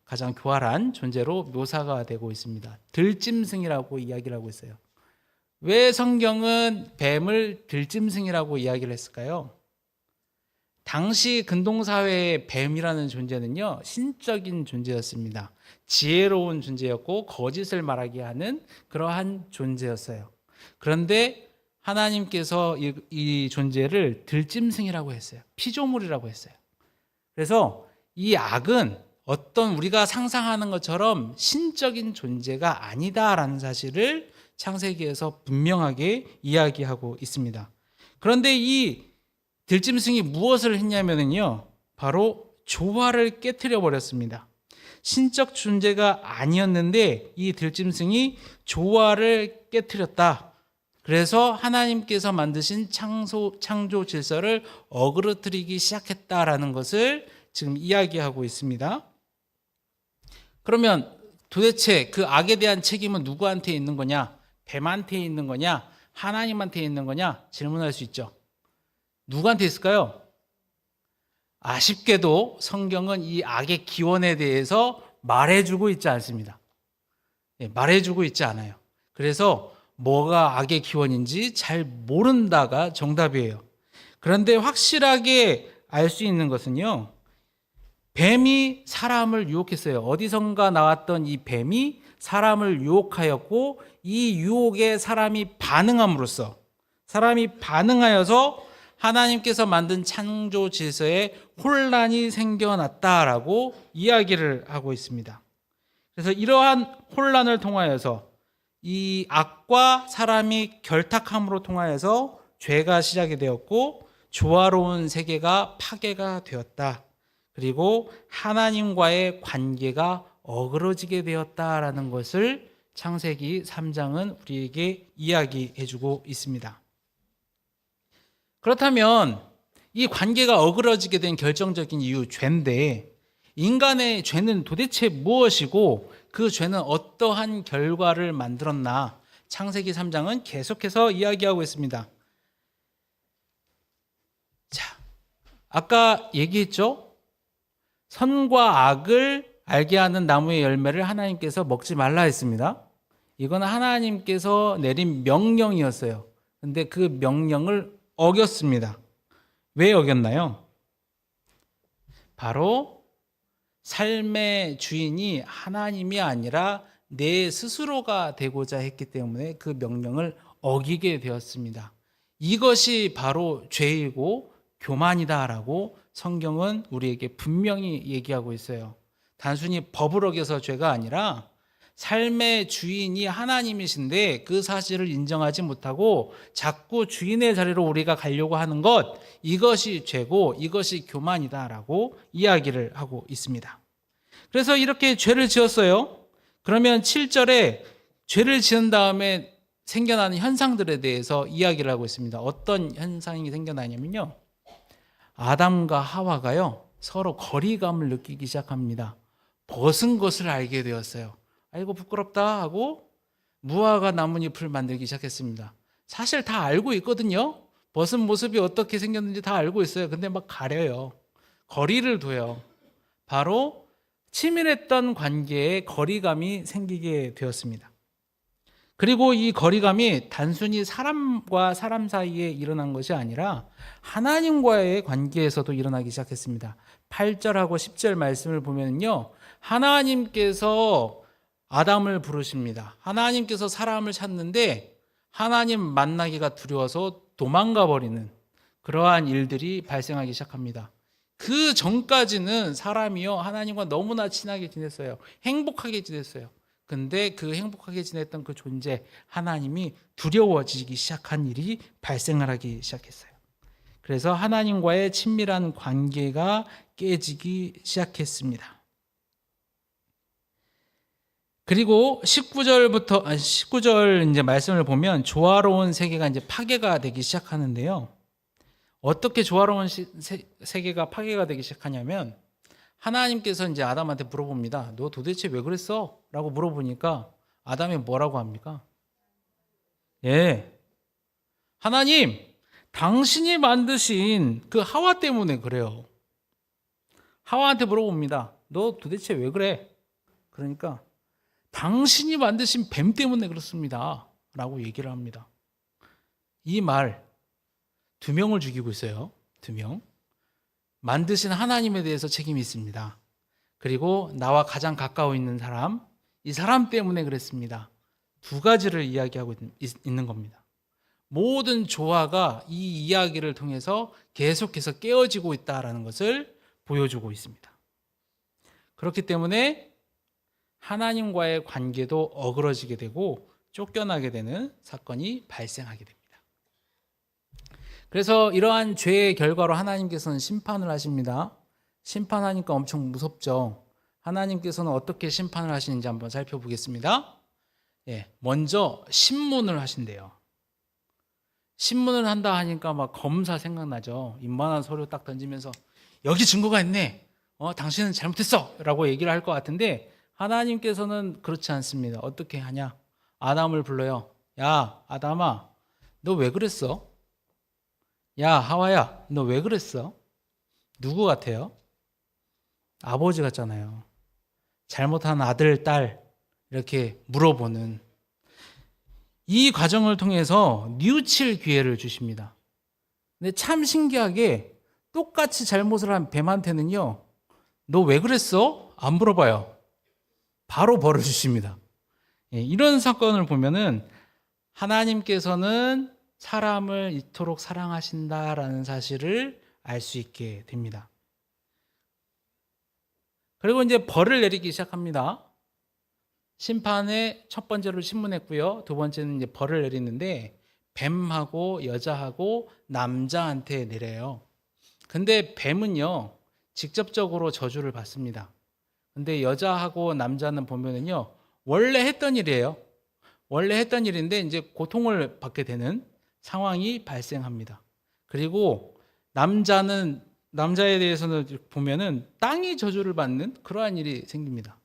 가장 교활한 존재로 묘사가 되고 있습니다. 들짐승이라고 이야기를 하고 있어요. 왜 성경은 뱀을 들짐승이라고 이야기를 했을까요? 당시 근동사회의 뱀이라는 존재는요, 신적인 존재였습니다. 지혜로운 존재였고 거짓을 말하게 하는 그러한 존재였어요. 그런데 하나님께서 이 존재를 들짐승이라고 했어요. 피조물이라고 했어요. 그래서 이 악은 어떤 우리가 상상하는 것처럼 신적인 존재가 아니다라는 사실을 창세기에서 분명하게 이야기하고 있습니다. 그런데 이 들짐승이 무엇을 했냐면요, 바로 조화를 깨트려 버렸습니다. 신적 존재가 아니었는데 이 들짐승이 조화를 깨트렸다. 그래서 하나님께서 만드신 창조 질서를 어그러뜨리기 시작했다라는 것을 지금 이야기하고 있습니다. 그러면 도대체 그 악에 대한 책임은 누구한테 있는 거냐? 뱀한테 있는 거냐? 하나님한테 있는 거냐? 질문할 수 있죠. 누구한테 있을까요? 아쉽게도 성경은 이 악의 기원에 대해서 말해주고 있지 않습니다. 말해주고 있지 않아요. 그래서 뭐가 악의 기원인지 잘 모른다가 정답이에요. 그런데 확실하게 알 수 있는 것은요, 뱀이 사람을 유혹했어요. 어디선가 나왔던 이 뱀이 사람을 유혹하였고, 이 유혹에 사람이 반응하여서 하나님께서 만든 창조 질서에 혼란이 생겨났다라고 이야기를 하고 있습니다. 그래서 이러한 혼란을 통하여서 이 악과 사람이 결탁함으로 통하여서 죄가 시작이 되었고 조화로운 세계가 파괴가 되었다. 그리고 하나님과의 관계가 어그러지게 되었다라는 것을 창세기 3장은 우리에게 이야기해주고 있습니다. 그렇다면 이 관계가 어그러지게 된 결정적인 이유, 죄인데 인간의 죄는 도대체 무엇이고 그 죄는 어떠한 결과를 만들었나? 창세기 3장은 계속해서 이야기하고 있습니다. 자, 아까 얘기했죠? 선과 악을 알게 하는 나무의 열매를 하나님께서 먹지 말라 했습니다. 이건 하나님께서 내린 명령이었어요. 근데 그 명령을 어겼습니다. 왜 어겼나요? 바로 삶의 주인이 하나님이 아니라 내 스스로가 되고자 했기 때문에 그 명령을 어기게 되었습니다. 이것이 바로 죄이고 교만이다라고 성경은 우리에게 분명히 얘기하고 있어요. 단순히 법을 어겨서 죄가 아니라 삶의 주인이 하나님이신데 그 사실을 인정하지 못하고 자꾸 주인의 자리로 우리가 가려고 하는 것, 이것이 죄고 이것이 교만이다라고 이야기를 하고 있습니다. 그래서 이렇게 죄를 지었어요. 그러면 7절에 죄를 지은 다음에 생겨나는 현상들에 대해서 이야기를 하고 있습니다. 어떤 현상이 생겨나냐면요, 아담과 하와가요 서로 거리감을 느끼기 시작합니다. 벗은 것을 알게 되었어요. 아이고 부끄럽다 하고 무화과 나뭇잎을 만들기 시작했습니다. 사실 다 알고 있거든요. 벗은 모습이 어떻게 생겼는지 다 알고 있어요. 근데 막 가려요. 거리를 둬요. 바로 치밀했던 관계에 거리감이 생기게 되었습니다. 그리고 이 거리감이 단순히 사람과 사람 사이에 일어난 것이 아니라 하나님과의 관계에서도 일어나기 시작했습니다. 8절하고 10절 말씀을 보면요, 하나님께서 아담을 부르십니다. 하나님께서 사람을 찾는데 하나님 만나기가 두려워서 도망가 버리는 그러한 일들이 발생하기 시작합니다. 그 전까지는 사람이요 하나님과 너무나 친하게 지냈어요. 행복하게 지냈어요. 근데 그 행복하게 지냈던 그 존재 하나님이 두려워지기 시작한 일이 발생을 하기 시작했어요. 그래서 하나님과의 친밀한 관계가 깨지기 시작했습니다. 그리고 19절 이제 말씀을 보면 조화로운 세계가 이제 파괴가 되기 시작하는데요. 어떻게 조화로운 세계가 파괴가 되기 시작하냐면 하나님께서 이제 아담한테 물어봅니다. 너 도대체 왜 그랬어? 라고 물어보니까 아담이 뭐라고 합니까? 예, 하나님, 당신이 만드신 그 하와 때문에 그래요. 하와한테 물어봅니다. 너 도대체 왜 그래? 그러니까 당신이 만드신 뱀 때문에 그렇습니다 라고 얘기를 합니다. 이 말 2명을 죽이고 있어요. 2명. 만드신 하나님에 대해서 책임이 있습니다. 그리고 나와 가장 가까워 있는 사람, 이 사람 때문에 그랬습니다. 2가지를 이야기하고 있는 겁니다. 모든 조화가 이 이야기를 통해서 계속해서 깨어지고 있다는 것을 보여주고 있습니다. 그렇기 때문에 하나님과의 관계도 어그러지게 되고 쫓겨나게 되는 사건이 발생하게 됩니다. 그래서 이러한 죄의 결과로 하나님께서는 심판을 하십니다. 심판하니까 엄청 무섭죠. 하나님께서는 어떻게 심판을 하시는지 한번 살펴보겠습니다. 먼저 신문을 하신대요. 신문을 한다 하니까 막 검사 생각나죠. 이만한 서류 딱 던지면서 여기 증거가 있네. 당신은 잘못했어 라고 얘기를 할 것 같은데 하나님께서는 그렇지 않습니다. 어떻게 하냐? 아담을 불러요. 야, 아담아, 너 왜 그랬어? 야, 하와야, 너 왜 그랬어? 누구 같아요? 아버지 같잖아요. 잘못한 아들, 딸 이렇게 물어보는 이 과정을 통해서 뉘우칠 기회를 주십니다. 근데 참 신기하게 똑같이 잘못을 한 뱀한테는요, 너 왜 그랬어? 안 물어봐요. 바로 벌을 주십니다. 이런 사건을 보면은 하나님께서는 사람을 이토록 사랑하신다라는 사실을 알 수 있게 됩니다. 그리고 이제 벌을 내리기 시작합니다. 심판에 첫 번째로 신문했고요. 두 번째는 이제 벌을 내리는데 뱀하고 여자하고 남자한테 내려요. 근데 뱀은요, 직접적으로 저주를 받습니다. 근데 여자하고 남자는 보면은요, 원래 했던 일이에요. 원래 했던 일인데 이제 고통을 받게 되는 상황이 발생합니다. 그리고 남자에 대해서는 보면은 땅이 저주를 받는 그러한 일이 생깁니다.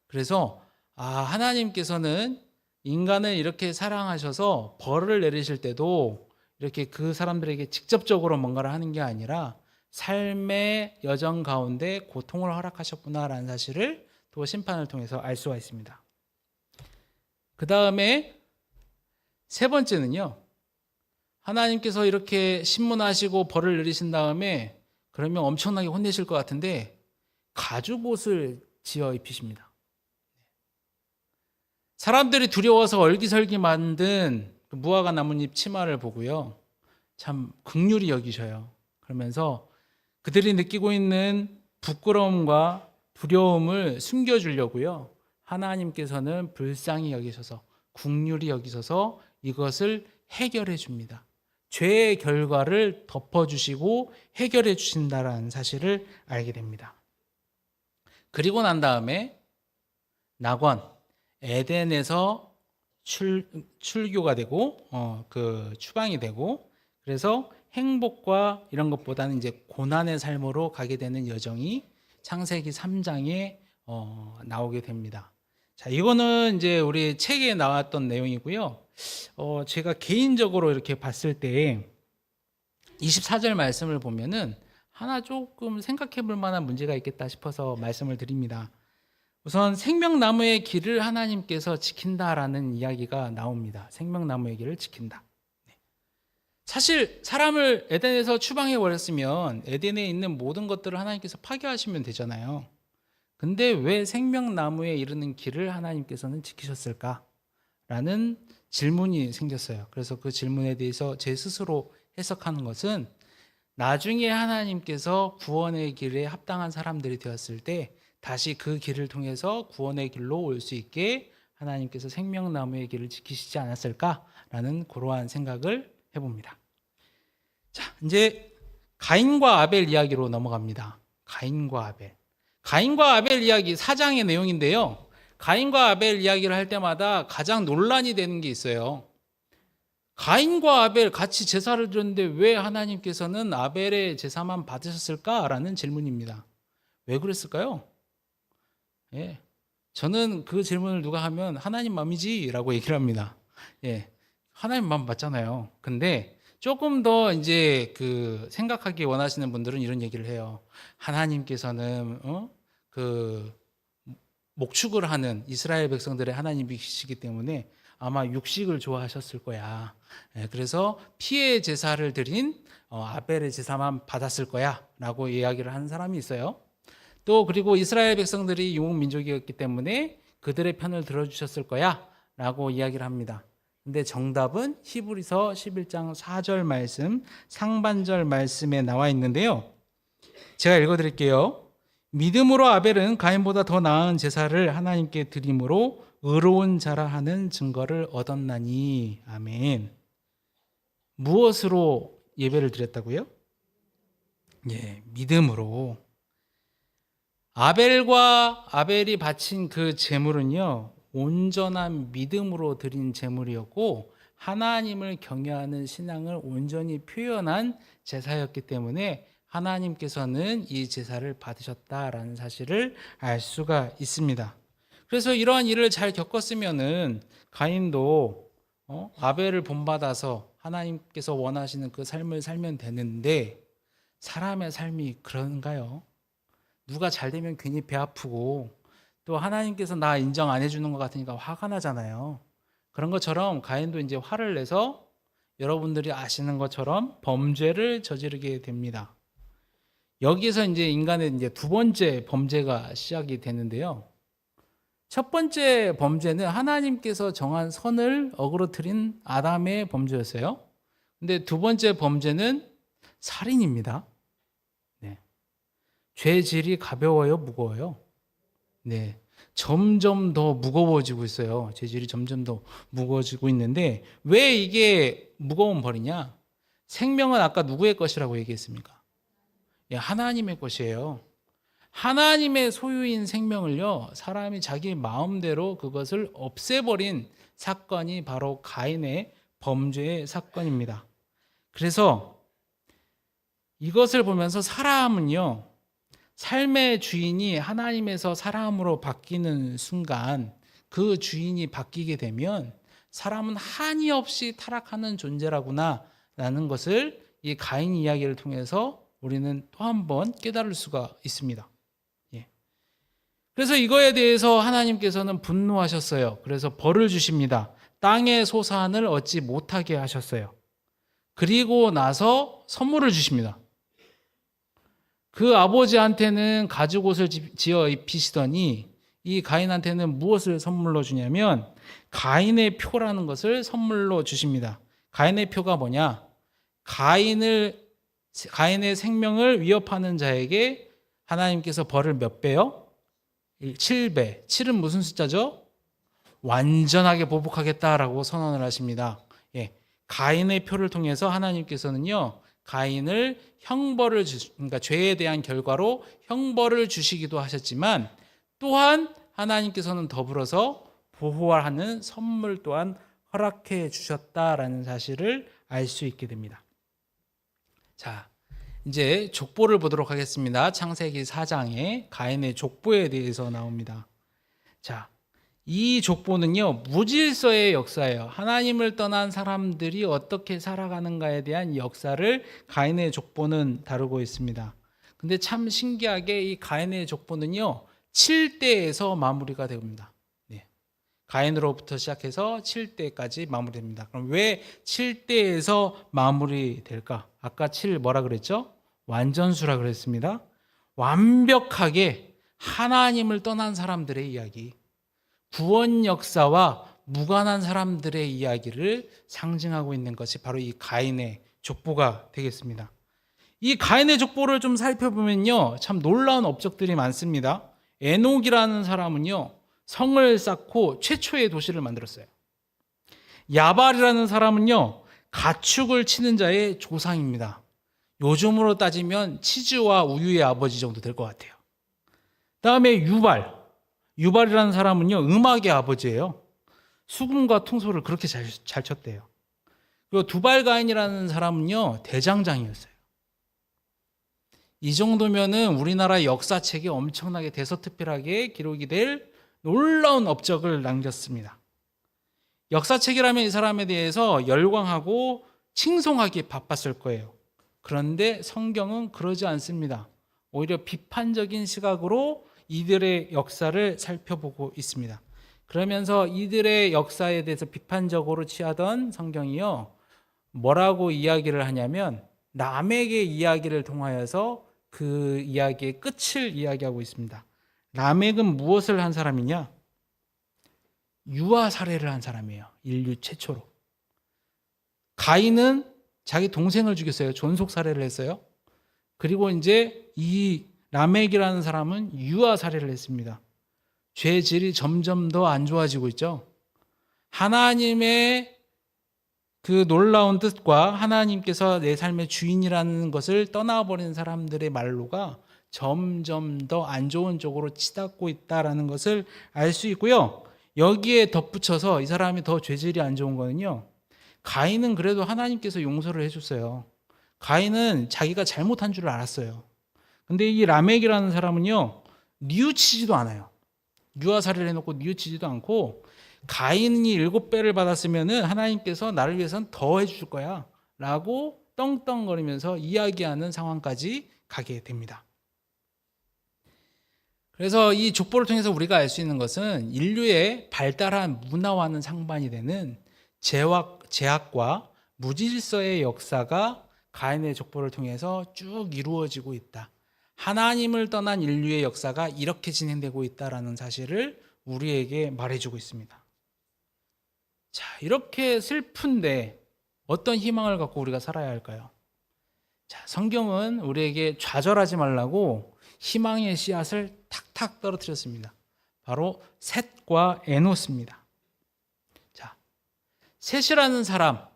그래서 하나님께서는 인간을 이렇게 사랑하셔서 벌을 내리실 때도 이렇게 그 사람들에게 직접적으로 뭔가를 하는 게 아니라 삶의 여정 가운데 고통을 허락하셨구나라는 사실을 또 심판을 통해서 알 수가 있습니다. 그 다음에 세 번째는요, 하나님께서 이렇게 신문하시고 벌을 내리신 다음에 그러면 엄청나게 혼내실 것 같은데 가죽옷을 지어 입히십니다. 사람들이 두려워서 얼기설기 만든 그 무화과 나뭇잎 치마를 보고요, 참 긍휼히 여기셔요. 그러면서 그들이 느끼고 있는 부끄러움과 두려움을 숨겨주려고요, 하나님께서는 불쌍히 여기셔서 긍휼히 여기셔서 이것을 해결해 줍니다. 죄의 결과를 덮어주시고 해결해 주신다라는 사실을 알게 됩니다. 그리고 난 다음에 낙원 에덴에서 출교가 되고 그 추방이 되고, 그래서 행복과 이런 것보다는 이제 고난의 삶으로 가게 되는 여정이 창세기 3장에 나오게 됩니다. 자, 이거는 이제 우리 책에 나왔던 내용이고요. 제가 개인적으로 이렇게 봤을 때 24절 말씀을 보면은 하나 조금 생각해 볼 만한 문제가 있겠다 싶어서 말씀을 드립니다. 우선 생명나무의 길을 하나님께서 지킨다라는 이야기가 나옵니다. 생명나무의 길을 지킨다. 사실 사람을 에덴에서 추방해 버렸으면 에덴에 있는 모든 것들을 하나님께서 파괴하시면 되잖아요. 근데 왜 생명나무에 이르는 길을 하나님께서는 지키셨을까라는 질문이 생겼어요. 그래서 그 질문에 대해서 제 스스로 해석하는 것은, 나중에 하나님께서 구원의 길에 합당한 사람들이 되었을 때 다시 그 길을 통해서 구원의 길로 올 수 있게 하나님께서 생명나무의 길을 지키시지 않았을까라는 그러한 생각을 해봅니다. 자, 이제 가인과 아벨 이야기로 넘어갑니다. 가인과 아벨 이야기 4장의 내용인데요. 가인과 아벨 이야기를 할 때마다 가장 논란이 되는 게 있어요. 가인과 아벨 같이 제사를 드렸는데 왜 하나님께서는 아벨의 제사만 받으셨을까라는 질문입니다. 왜 그랬을까요? 예, 저는 그 질문을 누가 하면 하나님 맘이지라고 얘기를 합니다. 예, 하나님 맘 맞잖아요. 근데 조금 더 이제 그 생각하기 원하시는 분들은 이런 얘기를 해요. 하나님께서는 그 목축을 하는 이스라엘 백성들의 하나님이시기 때문에 아마 육식을 좋아하셨을 거야. 그래서 피의 제사를 드린 아벨의 제사만 받았을 거야 라고 이야기를 하는 사람이 있어요. 또 그리고 이스라엘 백성들이 유목민족이었기 때문에 그들의 편을 들어주셨을 거야 라고 이야기를 합니다. 근데 정답은 히브리서 11장 4절 말씀 상반절 말씀에 나와 있는데요. 제가 읽어드릴게요. 믿음으로 아벨은 가인보다 더 나은 제사를 하나님께 드림으로 의로운 자라 하는 증거를 얻었나니. 아멘. 무엇으로 예배를 드렸다고요? 예, 믿음으로. 아벨이 바친 그 제물은요, 온전한 믿음으로 드린 제물이었고 하나님을 경외하는 신앙을 온전히 표현한 제사였기 때문에 하나님께서는 이 제사를 받으셨다라는 사실을 알 수가 있습니다. 그래서 이러한 일을 잘 겪었으면은 가인도 아벨을 본받아서 하나님께서 원하시는 그 삶을 살면 되는데, 사람의 삶이 그런가요? 누가 잘 되면 괜히 배 아프고 또 하나님께서 나 인정 안 해주는 것 같으니까 화가 나잖아요. 그런 것처럼 가인도 이제 화를 내서 여러분들이 아시는 것처럼 범죄를 저지르게 됩니다. 여기서 이제 인간의 이제 두 번째 범죄가 시작이 되는데요. 첫 번째 범죄는 하나님께서 정한 선을 어그러뜨린 아담의 범죄였어요. 근데 두 번째 범죄는 살인입니다. 네. 죄 질이 가벼워요, 무거워요? 네. 점점 더 무거워지고 있어요. 죄질이 점점 더 무거워지고 있는데 왜 이게 무거운 벌이냐? 생명은 아까 누구의 것이라고 얘기했습니까? 예, 하나님의 것이에요. 하나님의 소유인 생명을요, 사람이 자기 마음대로 그것을 없애버린 사건이 바로 가인의 범죄의 사건입니다. 그래서 이것을 보면서 사람은요, 삶의 주인이 하나님에서 사람으로 바뀌는 순간 그 주인이 바뀌게 되면 사람은 한이 없이 타락하는 존재라구나 라는 것을 이 가인 이야기를 통해서 우리는 또 한 번 깨달을 수가 있습니다. 예. 그래서 이거에 대해서 하나님께서는 분노하셨어요. 그래서 벌을 주십니다. 땅의 소산을 얻지 못하게 하셨어요. 그리고 나서 선물을 주십니다. 그 아버지한테는 가죽옷을 지어 입히시더니 이 가인한테는 무엇을 선물로 주냐면 가인의 표라는 것을 선물로 주십니다. 가인의 표가 뭐냐? 가인의 생명을 위협하는 자에게 하나님께서 벌을 몇 배요? 7배. 7은 무슨 숫자죠? 완전하게 보복하겠다라고 선언을 하십니다. 예. 가인의 표를 통해서 하나님께서는요, 가인을 형벌을 그러니까 죄에 대한 결과로 형벌을 주시기도 하셨지만 또한 하나님께서는 더불어서 보호하는 선물 또한 허락해 주셨다라는 사실을 알 수 있게 됩니다. 자, 이제 족보를 보도록 하겠습니다. 창세기 4장에 가인의 족보에 대해서 나옵니다. 자, 이 족보는요, 무질서의 역사예요. 하나님을 떠난 사람들이 어떻게 살아가는가에 대한 역사를 가인의 족보는 다루고 있습니다. 근데 참 신기하게 이 가인의 족보는요, 7대에서 마무리가 됩니다. 네. 가인으로부터 시작해서 7대까지 마무리됩니다. 그럼 왜 7대에서 마무리될까? 아까 7 뭐라 그랬죠? 완전수라 그랬습니다. 완벽하게 하나님을 떠난 사람들의 이야기, 구원 역사와 무관한 사람들의 이야기를 상징하고 있는 것이 바로 이 가인의 족보가 되겠습니다. 이 가인의 족보를 좀 살펴보면요, 참 놀라운 업적들이 많습니다. 에녹이라는 사람은요, 성을 쌓고 최초의 도시를 만들었어요. 야발이라는 사람은요, 가축을 치는 자의 조상입니다. 요즘으로 따지면 치즈와 우유의 아버지 정도 될 것 같아요. 다음에 유발이라는 사람은요, 음악의 아버지예요. 수금과 통소를 그렇게 잘 쳤대요. 그리고 두발가인이라는 사람은요, 대장장이었어요. 이 정도면은 우리나라 역사책에 엄청나게 대서특필하게 기록이 될 놀라운 업적을 남겼습니다. 역사책이라면 이 사람에 대해서 열광하고 칭송하기 바빴을 거예요. 그런데 성경은 그러지 않습니다. 오히려 비판적인 시각으로 이들의 역사를 살펴보고 있습니다. 그러면서 이들의 역사에 대해서 비판적으로 취하던 성경이요, 뭐라고 이야기를 하냐면 라멕의 이야기를 통하여서 그 이야기의 끝을 이야기하고 있습니다. 라멕은 무엇을 한 사람이냐? 유아 살해를 한 사람이에요. 인류 최초로. 가인은 자기 동생을 죽였어요. 존속 살해를 했어요. 그리고 이제 이 라멕이라는 사람은 유아 살해를 했습니다. 죄질이 점점 더 안 좋아지고 있죠. 하나님의 그 놀라운 뜻과 하나님께서 내 삶의 주인이라는 것을 떠나버린 사람들의 말로가 점점 더 안 좋은 쪽으로 치닫고 있다는 것을 알 수 있고요. 여기에 덧붙여서 이 사람이 더 죄질이 안 좋은 거는요, 가인은 그래도 하나님께서 용서를 해줬어요. 가인은 자기가 잘못한 줄 알았어요. 근데 이 라멕이라는 사람은요, 뉘우치지도 않아요. 유아살해를 해놓고 뉘우치지도 않고, 가인이 7배를 받았으면은 하나님께서 나를 위해서는 더 해줄 거야 라고 떵떵거리면서 이야기하는 상황까지 가게 됩니다. 그래서 이 족보를 통해서 우리가 알 수 있는 것은 인류의 발달한 문화와는 상반이 되는 제약과 무질서의 역사가 가인의 족보를 통해서 쭉 이루어지고 있다. 하나님을 떠난 인류의 역사가 이렇게 진행되고 있다는 사실을 우리에게 말해주고 있습니다. 자, 이렇게 슬픈데 어떤 희망을 갖고 우리가 살아야 할까요? 자, 성경은 우리에게 좌절하지 말라고 희망의 씨앗을 탁탁 떨어뜨렸습니다. 바로 셋과 에노스입니다. 자, 셋이라는 사람,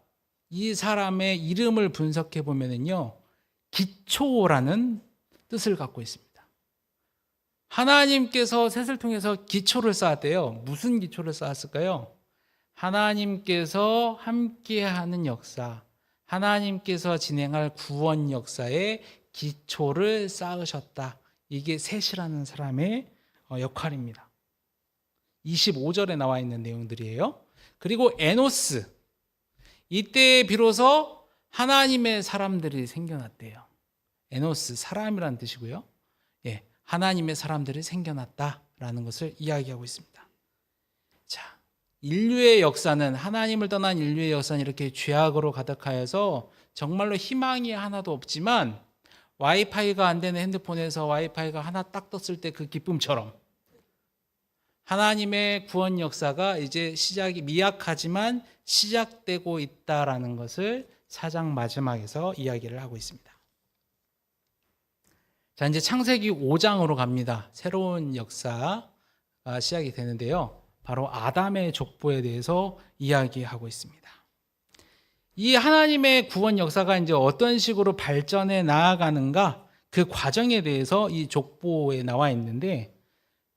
이 사람의 이름을 분석해 보면은요, 기초라는 뜻을 갖고 있습니다. 하나님께서 셋을 통해서 기초를 쌓았대요. 무슨 기초를 쌓았을까요? 하나님께서 함께하는 역사, 하나님께서 진행할 구원 역사의 기초를 쌓으셨다. 이게 셋이라는 사람의 역할입니다. 25절에 나와 있는 내용들이에요. 그리고 에노스, 이때 비로소 하나님의 사람들이 생겨났대요. 에노스, 사람이라는 뜻이고요. 예, 하나님의 사람들이 생겨났다라는 것을 이야기하고 있습니다. 자, 인류의 역사는, 하나님을 떠난 인류의 역사는 이렇게 죄악으로 가득하여서 정말로 희망이 하나도 없지만, 와이파이가 안 되는 핸드폰에서 와이파이가 하나 딱 떴을 때 그 기쁨처럼 하나님의 구원 역사가 이제 시작이 미약하지만 시작되고 있다라는 것을 4장 마지막에서 이야기를 하고 있습니다. 자, 이제 창세기 5장으로 갑니다. 새로운 역사가 시작이 되는데요. 바로 아담의 족보에 대해서 이야기하고 있습니다. 이 하나님의 구원 역사가 이제 어떤 식으로 발전해 나아가는가, 그 과정에 대해서 이 족보에 나와 있는데,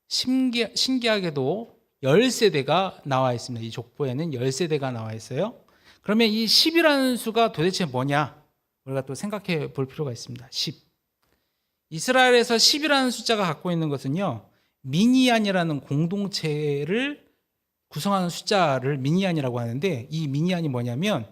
신기하게도 10세대가 나와 있습니다. 이 족보에는 10세대가 나와 있어요. 그러면 이 10이라는 수가 도대체 뭐냐? 우리가 또 생각해 볼 필요가 있습니다. 10. 이스라엘에서 10이라는 숫자가 갖고 있는 것은요, 미니안이라는 공동체를 구성하는 숫자를 미니안이라고 하는데, 이 미니안이 뭐냐면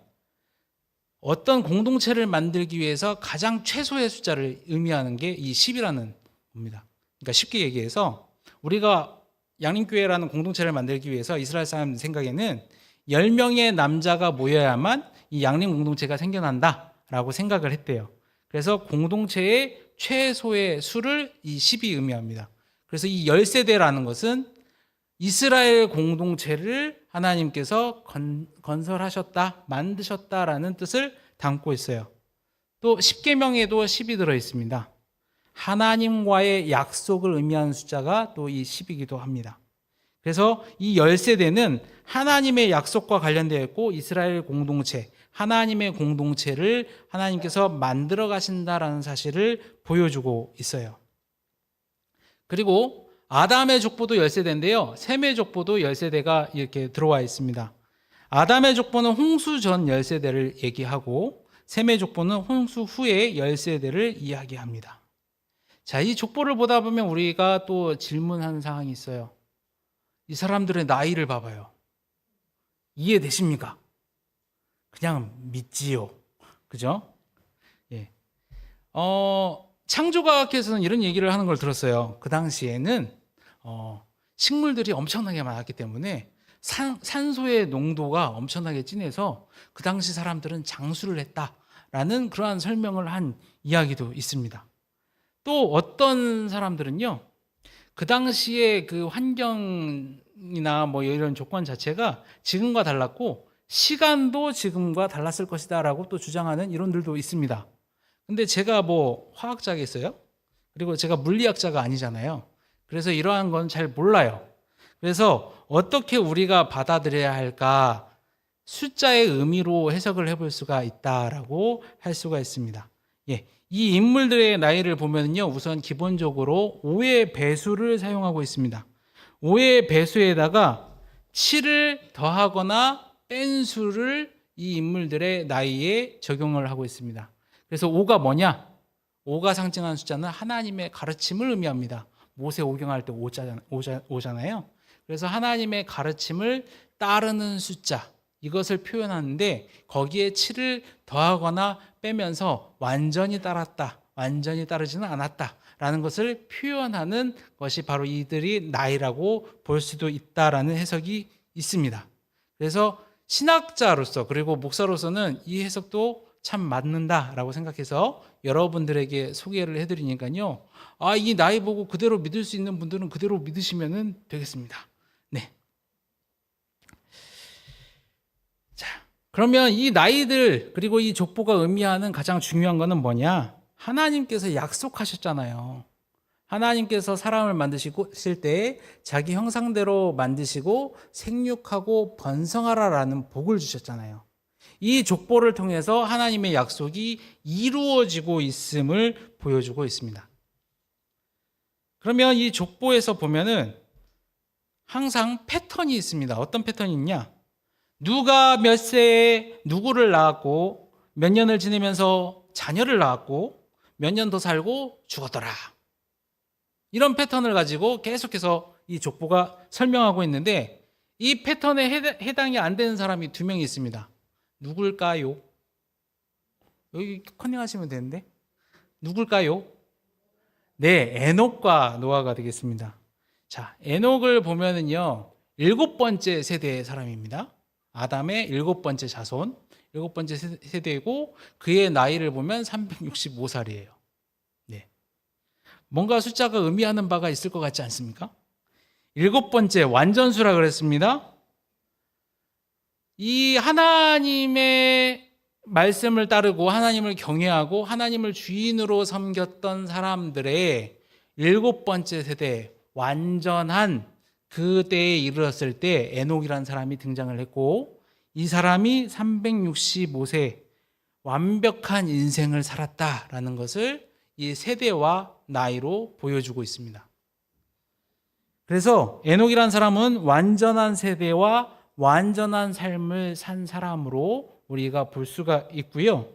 어떤 공동체를 만들기 위해서 가장 최소의 숫자를 의미하는 게 이 10이라는 겁니다. 그러니까 쉽게 얘기해서 우리가 양림교회라는 공동체를 만들기 위해서 이스라엘 사람 생각에는 10명의 남자가 모여야만 이 양림 공동체가 생겨난다라고 생각을 했대요. 그래서 공동체의 최소의 수를 이 10이 의미합니다. 그래서 이 10세대라는 것은 이스라엘 공동체를 하나님께서 건설하셨다, 만드셨다라는 뜻을 담고 있어요. 또 10계명에도 10이 들어 있습니다. 하나님과의 약속을 의미하는 숫자가 또 이 10이기도 합니다. 그래서 이 10세대는 하나님의 약속과 관련되어 있고, 이스라엘 공동체, 하나님의 공동체를 하나님께서 만들어 가신다라는 사실을 보여주고 있어요. 그리고 아담의 족보도 10세대인데요. 셈의 족보도 10세대가 이렇게 들어와 있습니다. 아담의 족보는 홍수 전 10세대를 얘기하고, 셈의 족보는 홍수 후의 10세대를 이야기합니다. 자, 이 족보를 보다 보면 우리가 또 질문하는 사항이 있어요. 이 사람들의 나이를 봐봐요. 이해되십니까? 그냥 믿지요. 그죠? 예. 창조과학에서는 이런 얘기를 하는 걸 들었어요. 그 당시에는 식물들이 엄청나게 많았기 때문에 산소의 농도가 엄청나게 진해서 그 당시 사람들은 장수를 했다라는 그러한 설명을 한 이야기도 있습니다. 또 어떤 사람들은요, 그 당시에 그 환경이나 뭐 이런 조건 자체가 지금과 달랐고 시간도 지금과 달랐을 것이다라고 또 주장하는 이론들도 있습니다. 근데 제가 뭐 화학자겠어요? 그리고 제가 물리학자가 아니잖아요. 그래서 이러한 건 잘 몰라요. 그래서 어떻게 우리가 받아들여야 할까, 숫자의 의미로 해석을 해볼 수가 있다라고 할 수가 있습니다. 예, 이 인물들의 나이를 보면요, 우선 기본적으로 5의 배수를 사용하고 있습니다. 5의 배수에다가 7을 더하거나 뺀 수를 이 인물들의 나이에 적용을 하고 있습니다. 그래서 5가 뭐냐? 5가 상징하는 숫자는 하나님의 가르침을 의미합니다. 모세 오경할 때 5잖아요. 그래서 하나님의 가르침을 따르는 숫자, 이것을 표현하는데 거기에 7을 더하거나 빼면서 완전히 따랐다, 완전히 따르지는 않았다 라는 것을 표현하는 것이 바로 이들이 나이라고 볼 수도 있다라는 해석이 있습니다. 그래서 신학자로서 그리고 목사로서는 이 해석도 참 맞는다라고 생각해서 여러분들에게 소개를 해드리니까요. 이 나이 보고 그대로 믿을 수 있는 분들은 그대로 믿으시면 되겠습니다. 네. 자, 그러면 이 나이들 그리고 이 족보가 의미하는 가장 중요한 것은 뭐냐? 하나님께서 약속하셨잖아요. 하나님께서 사람을 만드실 때 자기 형상대로 만드시고 생육하고 번성하라라는 복을 주셨잖아요. 이 족보를 통해서 하나님의 약속이 이루어지고 있음을 보여주고 있습니다. 그러면 이 족보에서 보면은 항상 패턴이 있습니다. 어떤 패턴이 있냐? 누가 몇 세에 누구를 낳았고 몇 년을 지내면서 자녀를 낳았고 몇 년 더 살고 죽었더라. 이런 패턴을 가지고 계속해서 이 족보가 설명하고 있는데 이 패턴에 해당이 안 되는 사람이 2명이 있습니다. 누굴까요? 여기 커닝하시면 되는데 누굴까요? 네, 에녹과 노아가 되겠습니다. 자, 에녹을 보면은요 7번째 세대의 사람입니다. 아담의 7번째 자손, 7번째 세대이고 그의 나이를 보면 365살이에요. 네. 뭔가 숫자가 의미하는 바가 있을 것 같지 않습니까? 7번째 완전수라 그랬습니다. 이 하나님의 말씀을 따르고 하나님을 경외하고 하나님을 주인으로 섬겼던 사람들의 7번째 세대 완전한 그 때에 이르렀을 때 에녹이라는 사람이 등장을 했고 이 사람이 365세 완벽한 인생을 살았다라는 것을 이 세대와 나이로 보여주고 있습니다. 그래서 에녹이라는 사람은 완전한 세대와 완전한 삶을 산 사람으로 우리가 볼 수가 있고요.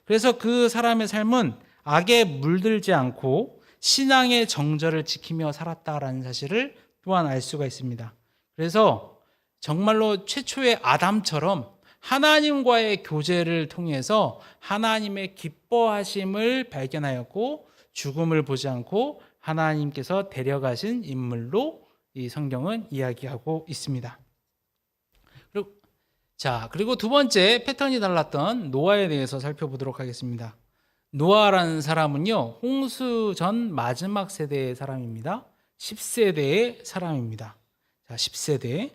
그래서 그 사람의 삶은 악에 물들지 않고 신앙의 정절을 지키며 살았다라는 사실을 또한 알 수가 있습니다. 그래서 정말로 최초의 아담처럼 하나님과의 교제를 통해서 하나님의 기뻐하심을 발견하였고 죽음을 보지 않고 하나님께서 데려가신 인물로 이 성경은 이야기하고 있습니다. 그리고 2번째 패턴이 달랐던 노아에 대해서 살펴보도록 하겠습니다. 노아라는 사람은요, 홍수 전 마지막 세대의 사람입니다. 10세대의 사람입니다. 자, 10세대.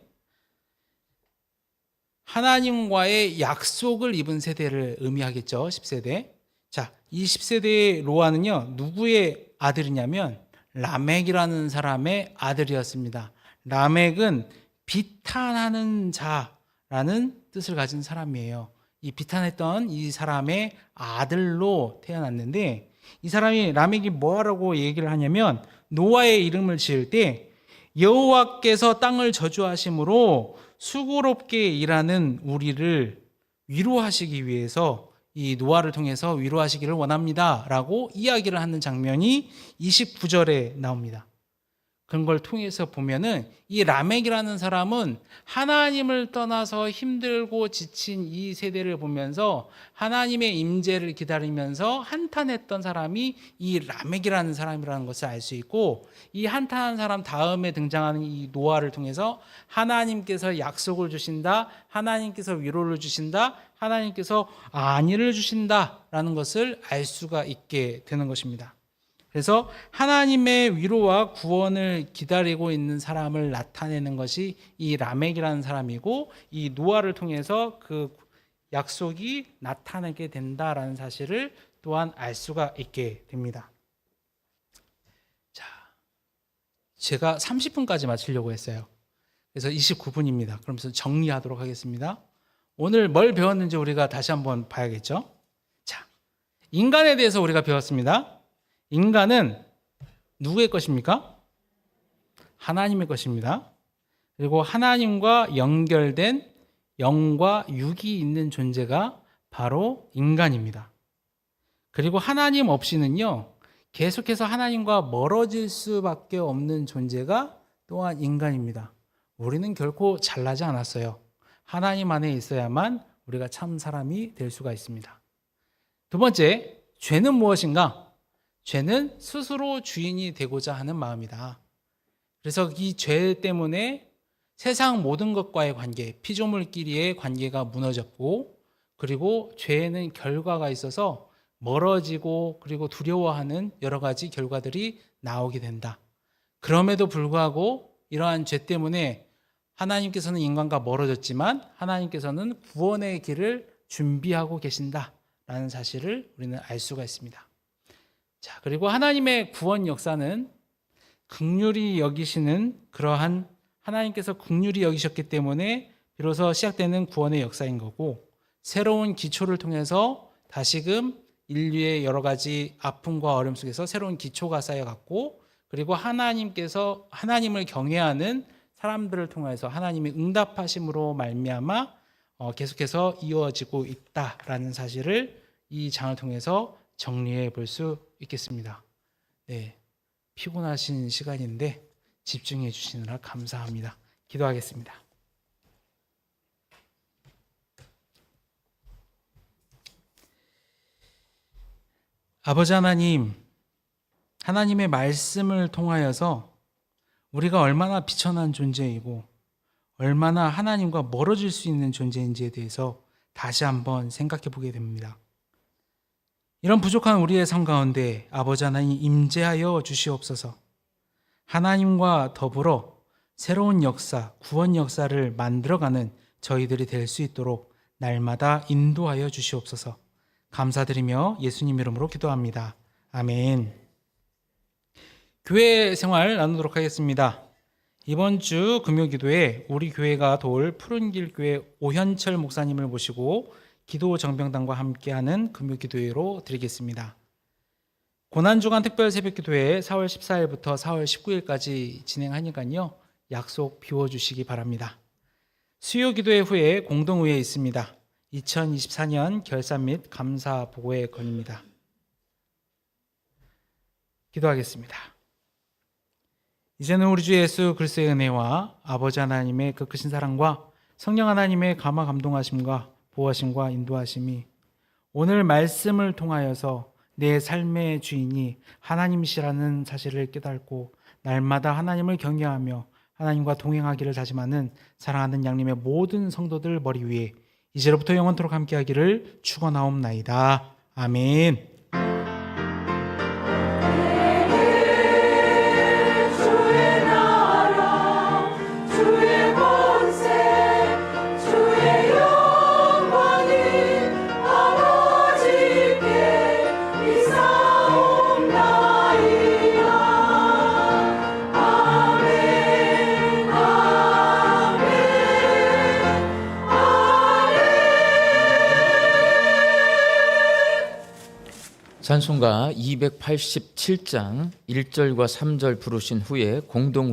하나님과의 약속을 입은 세대를 의미하겠죠. 10세대. 자, 이 10세대의 노아는요, 누구의 아들이냐면 라멕이라는 사람의 아들이었습니다. 라멕은 비탄하는 자라는 뜻을 가진 사람이에요. 이 비탄했던 이 사람의 아들로 태어났는데 이 사람이 라멕이 뭐라고 얘기를 하냐면 노아의 이름을 지을 때 여호와께서 땅을 저주하심으로 수고롭게 일하는 우리를 위로하시기 위해서 이 노아를 통해서 위로하시기를 원합니다 라고 이야기를 하는 장면이 29절에 나옵니다. 그런 걸 통해서 보면은 이 라멕이라는 사람은 하나님을 떠나서 힘들고 지친 이 세대를 보면서 하나님의 임재를 기다리면서 한탄했던 사람이 이 라멕이라는 사람이라는 것을 알 수 있고 이 한탄한 사람 다음에 등장하는 이 노아를 통해서 하나님께서 약속을 주신다, 하나님께서 위로를 주신다, 하나님께서 안위를 주신다라는 것을 알 수가 있게 되는 것입니다. 그래서 하나님의 위로와 구원을 기다리고 있는 사람을 나타내는 것이 이 라멕이라는 사람이고 이 노아를 통해서 그 약속이 나타나게 된다라는 사실을 또한 알 수가 있게 됩니다. 자, 제가 30분까지 마치려고 했어요. 그래서 29분입니다. 그러면서 정리하도록 하겠습니다. 오늘 뭘 배웠는지 우리가 다시 한번 봐야겠죠. 자, 인간에 대해서 우리가 배웠습니다. 인간은 누구의 것입니까? 하나님의 것입니다. 그리고 하나님과 연결된 영과 육이 있는 존재가 바로 인간입니다. 그리고 하나님 없이는요, 계속해서 하나님과 멀어질 수밖에 없는 존재가 또한 인간입니다. 우리는 결코 잘나지 않았어요. 하나님 안에 있어야만 우리가 참 사람이 될 수가 있습니다. 2번째, 죄는 무엇인가? 죄는 스스로 주인이 되고자 하는 마음이다. 그래서 이 죄 때문에 세상 모든 것과의 관계, 피조물끼리의 관계가 무너졌고, 그리고 죄에는 결과가 있어서 멀어지고 그리고 두려워하는 여러 가지 결과들이 나오게 된다. 그럼에도 불구하고 이러한 죄 때문에 하나님께서는 인간과 멀어졌지만 하나님께서는 구원의 길을 준비하고 계신다라는 사실을 우리는 알 수가 있습니다. 자, 그리고 하나님의 구원 역사는 긍휼히 여기시는 그러한 하나님께서 긍휼히 여기셨기 때문에 비로소 시작되는 구원의 역사인 거고, 새로운 기초를 통해서 다시금 인류의 여러 가지 아픔과 어려움 속에서 새로운 기초가 쌓여갔고, 그리고 하나님께서 하나님을 경외하는 사람들을 통해서 하나님의 응답하심으로 말미암아 계속해서 이어지고 있다라는 사실을 이 장을 통해서 정리해 볼 수 있겠습니다. 네, 피곤하신 시간인데 집중해 주시느라 감사합니다. 기도하겠습니다. 아버지 하나님, 하나님의 말씀을 통하여서 우리가 얼마나 비천한 존재이고 얼마나 하나님과 멀어질 수 있는 존재인지에 대해서 다시 한번 생각해 보게 됩니다. 이런 부족한 우리의 삶 가운데 아버지 하나님 임재하여 주시옵소서. 하나님과 더불어 새로운 역사, 구원 역사를 만들어가는 저희들이 될 수 있도록 날마다 인도하여 주시옵소서. 감사드리며 예수님 이름으로 기도합니다. 아멘. 교회 생활 나누도록 하겠습니다. 이번 주 금요기도에 우리 교회가 도울 푸른길 교회 오현철 목사님을 모시고 기도 정병단과 함께하는 금요기도회로 드리겠습니다. 고난주간 특별 새벽기도회 4월 14일부터 4월 19일까지 진행하니까요, 약속 비워주시기 바랍니다. 수요기도회 후에 공동의회 있습니다. 2024년 결산 및 감사 보고의 건입니다. 기도하겠습니다. 이제는 우리 주 예수 그리스도의 은혜와 아버지 하나님의 그 크신 사랑과 성령 하나님의 감화 감동하심과 보호하심과 인도하심이 오늘 말씀을 통하여서 내 삶의 주인이 하나님이시라는 사실을 깨닫고 날마다 하나님을 경외하며 하나님과 동행하기를 다짐하는 사랑하는 양님의 모든 성도들 머리 위에 이제로부터 영원토록 함께하기를 축원하옵나이다. 아멘. 주의 나라 주의 권세 주의 영광이 아버지께 이사옵나이다. 아멘 아멘 찬송가 287장 1절과 3절 부르신 후에 공동